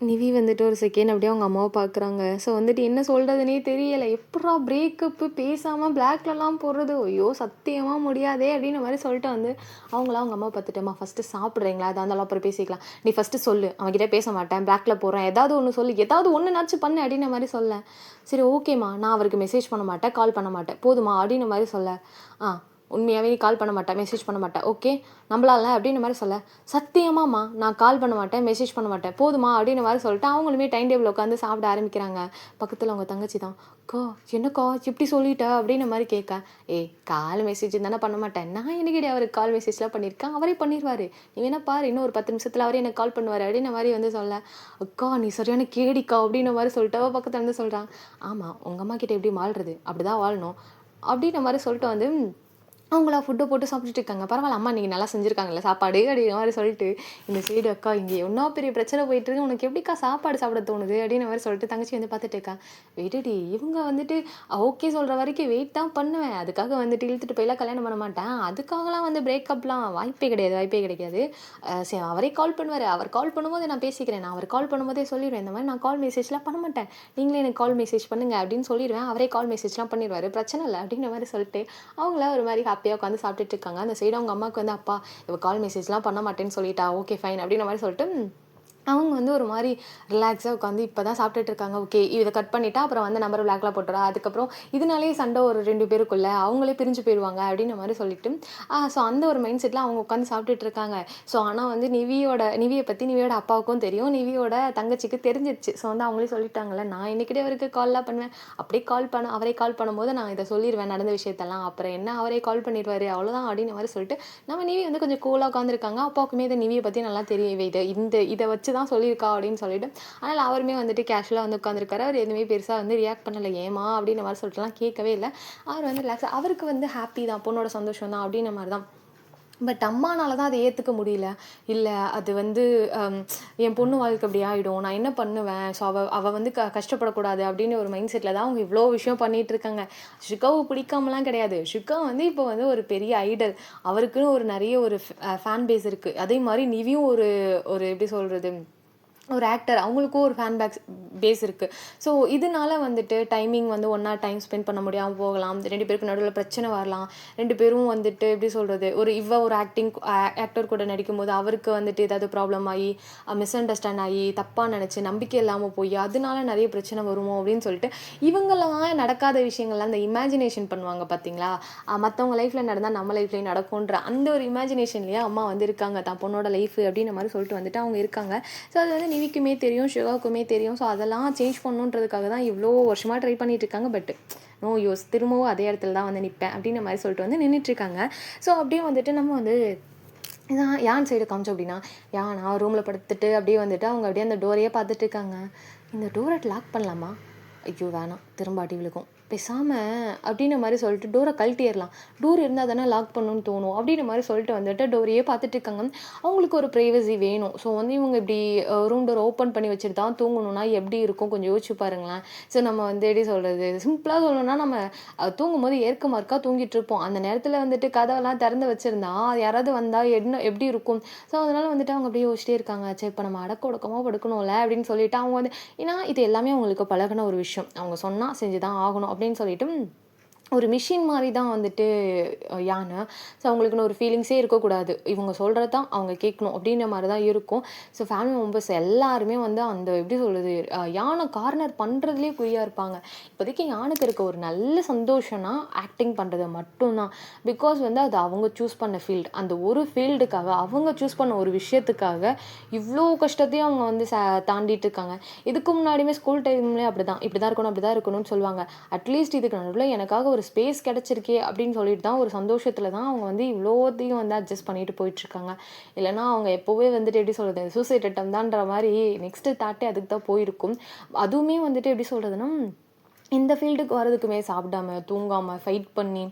நிவி வந்துட்டு ஒரு செகண்ட் அப்படியே அவங்க அம்மாவை பார்க்குறாங்க. ஸோ வந்துட்டு என்ன சொல்கிறதுனே தெரியலை, எப்படா பிரேக்கப்பு பேசாமல் பிளாக்லலாம் போடுறது, ஐயோ சத்தியமாக முடியாதே அப்படின்ற மாதிரி சொல்லிட்டு வந்து அவங்களாம் அவங்க அம்மா பார்த்துட்டேம்மா ஃபஸ்ட்டு சாப்பிட்றீங்களா, அதாக இருந்தாலும் அப்புறம் பேசிக்கலாம், நீ ஃபஸ்ட்டு சொல்லு அவங்ககிட்ட பேச மாட்டேன் பிளாக்ல போகிறேன், ஏதாவது ஒன்று சொல்லு, ஏதாவது ஒன்று நாச்சு பண்ணு அப்படின்ற மாதிரி சொல்ல. சரி ஓகேம்மா நான் அவருக்கு மெசேஜ் பண்ண மாட்டேன், கால் பண்ண மாட்டேன் போதுமா அப்படின்ற மாதிரி சொல்ல. உண்மையாகவே நீ கால் பண்ண மாட்டேன் மெசேஜ் பண்ண மாட்டேன் ஓகே நம்மளால அப்படின்ற மாதிரி சொல்ல. சத்தியமாம்மா நான் கால் பண்ண மாட்டேன் மெசேஜ் பண்ண மாட்டேன் போதுமா அப்படின்ற மாதிரி சொல்லிட்டு அவங்களுமே டைம் டேபிள் உட்காந்து சாப்பிட ஆரம்பிக்கிறாங்க. பக்கத்தில் அவங்க தங்கச்சி தான், அக்கா என்னக்கா இப்படி சொல்லிட்ட அப்படின்ற மாதிரி கேட்க. கால் மெசேஜ் தானே பண்ண மாட்டேன், நான் என்னைக்கிட்டே அவருக்கு கால் மெசேஜ்லாம் பண்ணியிருக்கேன், அவரே பண்ணிடுவார், நீ வேணா பாரு இன்னும் ஒரு 10 நிமிஷத்தில் அவரே எனக்கு கால் பண்ணுவார் அப்படின்ற மாதிரி வந்து சொல்ல. அக்கா நீ சரியான கேடிக்கா அப்படின்ற மாதிரி சொல்லிட்டு அவள் பக்கத்தில் வந்து சொல்கிறான். ஆமாம் உங்கள் அம்மா கிட்டே எப்படி வாழ்றது, அப்படி தான் வாழணும் அப்படின்ற மாதிரி சொல்லிட்டு வந்து அவங்களா ஃபுட்டு போட்டு சாப்பிட்டுட்டு இருக்காங்க. பரவாயில்ல அம்மா இன்னைக்கு நல்லா செஞ்சுருக்காங்கல்ல சாப்பாடு அப்படிங்கிற மாரி சொல்லிட்டு, இந்த சைடு அக்கா இங்கே என்னா பெரிய பிரச்சனை போயிட்டுருக்கு. உனக்கு எப்படிக்கா சாப்பாடு சாப்பிட தோணுது? அப்படின்ற மாரி சொல்லிட்டு தங்கச்சி வந்து பார்த்துட்டு இருக்கா. விடுடி இவங்க வந்துட்டு ஓகே சொல்ற வரைக்கும் வெயிட் தான் பண்ணுவேன். அதுக்காக வந்துட்டு இழுத்துட்டு போய்லாம் கல்யாணம் பண்ண மாட்டேன். அதுக்காகலாம் வந்து பிரேக்கப்லாம் வாய்ப்பே கிடையாது, வாய்ப்பே கிடைக்காது. சரி அவரே கால் பண்ணுவாரு. அவர் கால் பண்ணும்போது நான் பேசிக்கிறேன். நான் அவர் கால் பண்ணும்போதே சொல்லிருவேன். இந்த மாரி நான் கால் மெசேஜ்லாம் பண்ண மாட்டேன். நீங்களே எனக்கு கால் மெசேஜ் பண்ணுங்க அப்படின்னு சொல்லிருவேன். அவரே கால் மெசேஜ்லாம் பண்ணிருவாரு. பிரச்சனை இல்ல அப்படிங்கிற மாரி சொல்லிட்டு அவங்கள ஒரு மாரி ஹாப்பியா உட்காந்து சாப்பிட்டுட்டு இருக்காங்க. அந்த சைடு அவங்க அம்மாவுக்கு வந்து, "அப்பா இவ கால் மெசேஜ்லாம் பண்ண மாட்டேன்னு சொல்லிட்டா. Okay fine." அப்படின்ற மாரி சொல்லிட்டு அவங்க வந்து ஒரு மாரி ரிலாக்ஸா உட்காந்து இப்ப தான் சாப்பிட்டுட்டு இருக்காங்க. ஓகே இத கட் பண்ணிட்டா, அப்புறம் வந்து நம்பர பிளாக்ல போட்டுறா. அதுக்கப்புறம் இதனாலேயே சண்டை ஒரு 2 பேருக்குள்ள. அவங்களே பிரிஞ்சு போயிருவாங்க அப்படின்ற மாரி சொல்லிட்டு, ஸோ அந்த ஒரு மைண்ட் செட்ல அவங்க உட்காந்து சாப்பிட்டுட்டு இருக்காங்க. ஸோ ஆனா வந்து நிவிய பத்தி நிவியோட அப்பாவுக்கும் தெரியும். நிவியோட தங்கச்சிக்கு தெரிஞ்சிருச்சு. ஸோ வந்து அவங்களே சொல்லிட்டாங்கல்ல, "நான் என்னைக்கிட்டே அவருக்கு கால்லாம் பண்ணுவேன். அப்படியே அவரே கால் பண்ணும்போது நான் இத சொல்லிருவேன் நடந்த விஷயத்தெல்லாம். அப்புறம் என்ன அவரே கால் பண்ணிருவாரு. அவ்வளோதான்." அப்படின்ற மாரி சொல்லிட்டு, நம்ம நிவி வந்து கொஞ்சம் கூலா உட்காந்துருக்காங்க. அப்பாவுக்குமே இந்த நிவிய பத்தி நல்லா தெரியும். இத வச்சு தான் சொல்லியிருக்கா அப்படின்னு சொல்லிட்டு, அதனால அவருமே வந்துட்டு கேஷுவலா வந்து உட்காந்துருக்காரு. அவர் எதுவுமே பெருசா வந்து ரியாக்ட் பண்ணல. ஏம்மா அப்படின்ற மாரி சொல்லிட்டுலாம் கேட்கவே இல்ல. அவர் வந்து ரிலாக்ஸா அவருக்கு வந்து ஹாப்பி தான். பொண்ணோட சந்தோஷம் தான் அப்படின்ற மாரி தான். பட் அம்மானால தான் அத ஏத்துக்க முடியல. இல்ல அது வந்து அம் என் பொண்ணு வாழ்க்கை இப்படி ஆயிடும். நான் என்ன பண்ணுவேன்? ஸோ அவ அவ வந்து கஷ்டப்படக்கூடாது அப்படின்னு ஒரு மைண்ட் செட்ல தான் அவங்க இவ்ளோ விஷயம் பண்ணிட்டு இருக்காங்க. ஷிகாவ பிடிக்காமலாம் கிடையாது. ஷிகா வந்து இப்போ வந்து ஒரு பெரிய ஐடல். அவருக்குன்னு ஒரு நெறைய ஒரு ஃபேன் பேஸ் இருக்கு. அதே மாரி நிவியும் ஒரு ஒரு எப்படி சொல்றது? ஒரு ஆக்டர். அவங்களுக்கும் ஒரு பேஸ் இருக்கு. ஸோ, இதனால வந்துட்டு டைமிங் வந்து ஒண்ணா டைம் ஸ்பெண்ட் பண்ண முடியாம போகலாம். 2 பேருக்கும் நடுவுல பிரச்சனை வரலாம். 2 பேரும் வந்துட்டு எப்படி சொல்றது? ஒரு ஆக்டர் கூட நடிக்கும்போது அவருக்கு வந்துட்டு ஏதாவது ப்ராப்ளம் ஆயி, மிஸ் அண்டர்ஸ்டாண்ட் ஆயி, தப்பா நெனச்சு, நம்பிக்கை இல்லாம போயி, அதனால நெறைய பிரச்சனை வருமோ அப்படின்னு சொல்லிட்டு, இவங்கலாம் நடக்காத விஷயங்கள்லாம் அந்த இமேஜினேஷன் பண்ணுவாங்க பார்த்தீங்களா? மத்தவங்க லைஃப்ல நடந்தா நம்ம லைஃப்லயும் நடக்குன்ற அந்த ஒரு இமேஜினேஷன்லயே அம்மா வந்து இருக்காங்க. தான் பொண்ணோட லைஃப் அப்படின்ற மாரி சொல்லிட்டு வந்துட்டு அவங்க இருக்காங்க. ஸோ, அது வந்து நிவிக்குமே தெரியும், சிவாவுக்குமே தெரியும். ஸோ, அதெல்லாம் சேஞ்ச் பண்ணணுன்றதுக்காக தான் இவ்ளோ வருஷமா ட்ரை பண்ணிட்டு இருக்காங்க. But no use. திரும்பவும் அதே இடத்துல தான் வந்து நிப்பேன். அப்படின்ற மாரி சொல்லிட்டு வந்து நின்னுட்டுருக்காங்க. ஸோ, அப்படியே வந்துட்டு நம்ம வந்து இதான் யான் சைடு காமிச்சோம் அப்படின்னா, யானா ரூம்ல படுத்துட்டு அப்படியே வந்துட்டு அவங்க அப்படியே அந்த டோரையே பார்த்துட்டு இருக்காங்க. இந்த டோர லாக் பண்ணலாமா? ஐயோ! வேணாம். திரும்ப அடி விழுகும். பேசாம அப்படின்ற மாரி சொல்லிட்டு டோர கழட்டிறலாம். டோர் இருந்தா தானே லாக் பண்ணணும்னு தோணும். அப்படின்ற மாரி சொல்லிட்டு வந்துட்டு டோரையே பார்த்துட்டு இருக்காங்க. அவங்களுக்கு ஒரு பிரைவசி வேணும். ஸோ வந்து இவங்க இப்படி ரூம் டோர் ஓப்பன் பண்ணி வச்சுட்டு தான் தூங்கணும்னா எப்படி இருக்கும்? கொஞ்சம் யோசிச்சு பாருங்களேன். ஸோ நம்ம வந்து எப்படி சொல்றது? சிம்பிளா சொல்லணும்னா நம்ம தூங்கும்போது ஏர்க்க மார்க்கா தூங்கிட்டுருப்போம். அந்த நேரத்தில வந்துட்டு கதவெல்லாம் திறந்து வச்சிருந்தா, யாராவது வந்தா எப்படி இருக்கும்? ஸோ அதனால வந்துட்டு அவங்க அப்படியே யோசிச்சிட்டே இருக்காங்க. ச்சே! இப்ப நம்ம அடக்க ஒடுக்கமா படுக்கணும்ல அப்படின்னு சொல்லிட்டு அவங்க வந்து ஏன்னா இது எல்லாமே அவங்களுக்கு பழகுன ஒரு விஷயம். அவங்க சொன்னா செஞ்சு தான் ஆகணும் அப்படின்னு சொல்லிட்டு ஒரு மிஷின் மாரி தான் வந்துட்டு யானை. ஸோ அவங்களுக்குன்னு ஒரு ஃபீலிங்ஸே இருக்கக்கூடாது. இவங்க சொல்றது தான் அவங்க கேட்கணும் அப்படின்ற மாரி தான் இருக்கும். ஸோ ஃபேமிலி மெம்பர்ஸ் எல்லாருமே வந்து அந்த எப்படி சொல்றது? யானை கார்னர் பண்றதுலயே குறியா இருப்பாங்க. இப்போதைக்கு யானைக்கு இருக்க ஒரு நல்ல சந்தோஷம்னா, ஆக்டிங் பண்றது மட்டும் தான். பிகாஸ் வந்து அது அவங்க சூஸ் பண்ண ஃபீல்டு. அந்த ஒரு ஃபீல்டுக்காக அவங்க சூஸ் பண்ண ஒரு விஷயத்துக்காக இவ்ளோ கஷ்டத்தையும் அவங்க வந்து தாண்டிட்டு இருக்காங்க. இதுக்கு முன்னாடியுமே ஸ்கூல் டைம்லயே அப்படிதான். இப்படிதான் இருக்கணும், அப்படிதான் இருக்கணும்னு சொல்லுவாங்க. அட்லீஸ்ட் இதுக்கு நடுவுல எனக்காக ஒரு ஸ்பேஸ் கிடைச்சிருக்கே அப்படின்னு சொல்லிட்டு தான் ஒரு சந்தோஷத்துல தான் அவங்க வந்து இவ்வளோத்தையும் வந்து அட்ஜஸ்ட் பண்ணிட்டு போயிட்டுருக்காங்க. இல்லைன்னா அவங்க எப்போவே வந்துட்டு எப்படி சொல்றது? சூசைட் அட்டெம்ப்ட் தான்ற மாரி நெக்ஸ்ட் தாட்டே அதுக்கு தான் போயிருக்கும். அதுவுமே வந்துட்டு எப்படி சொல்றதுன்னா, இந்த ஃபீல்டுக்கு வரதுக்குமே சாப்பிடாம, தூங்காம, ஃபைட் பண்ணி,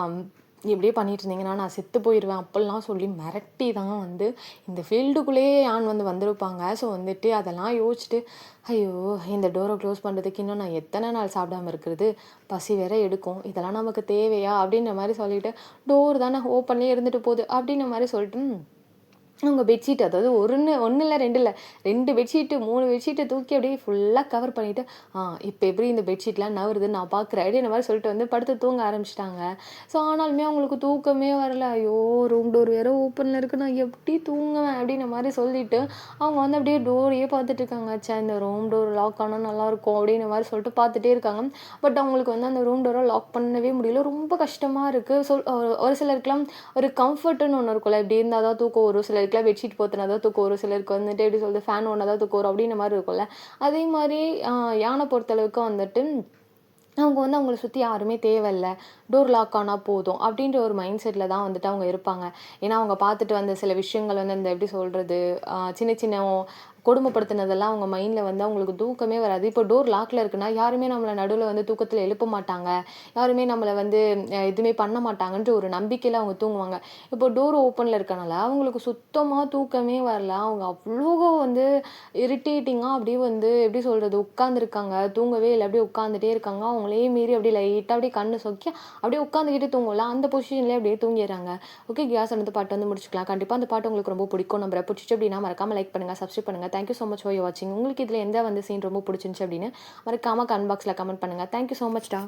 அம் இப்படியே பண்ணிட்டு இருந்தீங்கன்னா, நான் செத்து போயிருவேன். அப்பல்லாம் சொல்லி மிரட்டி தான் வந்து இந்த ஃபீல்டுக்குள்ளேயே யான் வந்து வந்திருப்பாங்க. ஸோ வந்துட்டு அதெல்லாம் யோசிச்சுட்டு, ஐயோ! இந்த டோர க்ளோஸ் பண்றதுக்கு இன்னும் நான் எத்தன நாள் சாப்பிடாம இருக்கிறது? பசி வேற எடுக்கும். இதெல்லாம் நமக்கு தேவையா? அப்படின்ற மாரி சொல்லிட்டு, டோர் தானே ஓப்பன்லயே இருந்துட்டு போது அப்படின்ற மாரி சொல்லிட்டு அவங்க பெட்ஷீட் அதாவது 1 இல்ல 2 இல்ல 2 பெட்ஷீட்டு 3 பெட்ஷீட்ட தூக்கி அப்படியே ஃபுல்லா கவர் பண்ணிட்டு, இப்ப எப்படி இந்த பெட்ஷீட்லாம் நவருதுன்னு நான் பார்க்குறேன் அப்படின்ற மாரி சொல்லிட்டு வந்து படுத்து தூங்க ஆரம்பிச்சுட்டாங்க. ஸோ ஆனாலுமே அவங்களுக்கு தூக்கமே வரல. ஐயோ! ரூம் டோர் வேற ஓப்பன்ல இருக்கு. நான் எப்படி தூங்குவேன்? அப்படின்ற மாரி சொல்லிட்டு, அவங்க வந்து அப்படியே டோரையே பார்த்துட்டு இருக்காங்க. ச்சே! இந்த ரூம் டோர் லாக் ஆனா நல்லாயிருக்கும் அப்படின்ற மாரி சொல்லிட்டு பார்த்துட்டே இருக்காங்க. பட் அவங்களுக்கு வந்து அந்த ரூம் டோர லாக் பண்ணவே முடியல. ரொம்ப கஷ்டமா இருக்கு. ஒரு சிலருக்குலாம் ஒரு கம்ஃபர்ட்டுன்னு ஒண்ணு இருக்கும்ல. இப்படி இருந்தா தான் தூக்கம் வரும். சிலருக்குலாம் பெட்ஷீட் போத்துனா தான் தூக்கம் வரும். சிலருக்கு வந்துட்டு எப்படி சொல்றது, ஃபேன் ஓடுனா தான் தூக்கம் வரும் அப்படின்ற மாரி இருக்கும்ல. அதே மாரி யானை பொறுத்தளவுக்கு வந்துட்டு அவங்க வந்து அவங்கள சுத்தி யாருமே தேவையில்ல. டோர் லாக் ஆனா போதும். அப்படின்ற ஒரு மைண்ட் செட்ல தான் வந்துட்டு அவங்க இருப்பாங்க. ஏன்னா அவங்க பார்த்துட்டு வந்த சில விஷயங்கள் வந்து அந்த எப்படி சொல்றது, சின்ன சின்ன கொடுமைப்படுத்தினதெல்லாம் அவங்க மைண்டில் வந்து அவங்களுக்கு தூக்கமே வராது. இப்போ டோர் லாக்கில் இருக்குன்னா யாருமே நம்மளை நடுவில் வந்து தூக்கத்தில் எழுப்ப மாட்டாங்க, யாருமே நம்மளை வந்து எதுவுமே பண்ண மாட்டாங்கன்ற ஒரு நம்பிக்கையில் அவங்க தூங்குவாங்க. இப்போ டோர் ஓப்பனில் இருக்கனால அவங்களுக்கு சுத்தமாக தூக்கமே வரல. அவங்க அவ்வளோ வந்து இரிட்டேட்டிங்காக அப்படியே வந்து எப்படி சொல்கிறது, உட்காந்துருக்காங்க, தூங்கவே இல்லை, அப்படியே உட்காந்துட்டே இருக்காங்க. அவங்களே மீறி அப்படியே லைட்டாக அப்படியே கண்ணு சொக்கி அப்படியே உட்காந்துக்கிட்டு தூங்கல, அந்த பொசிஷன்லேயே அப்படியே தூங்கிடுறாங்க. ஓகே கியாஸ் அந்த பாட்டு வந்து முடிச்சுக்கலாம். கண்டிப்பாக அந்த பாட்டு உங்களுக்கு ரொம்ப பிடிக்கும் நம்புறேன். பிடிச்சிச்சு அப்படின்னா மறக்காமல் லைக் பண்ணுங்கள், சப்ஸ்கிரைப் பண்ணுங்கள். Thank you so much for you வாட்சிங். உங்களுக்கு இதில் எந்த வந்து சீன் ரொம்ப பிடிச்சிருந்துச்சு அப்படின்னு மறக்காமல் கமெண்ட் பாக்ஸில் கமெண்ட் பண்ணுங்கள். Thank you so மச்டா.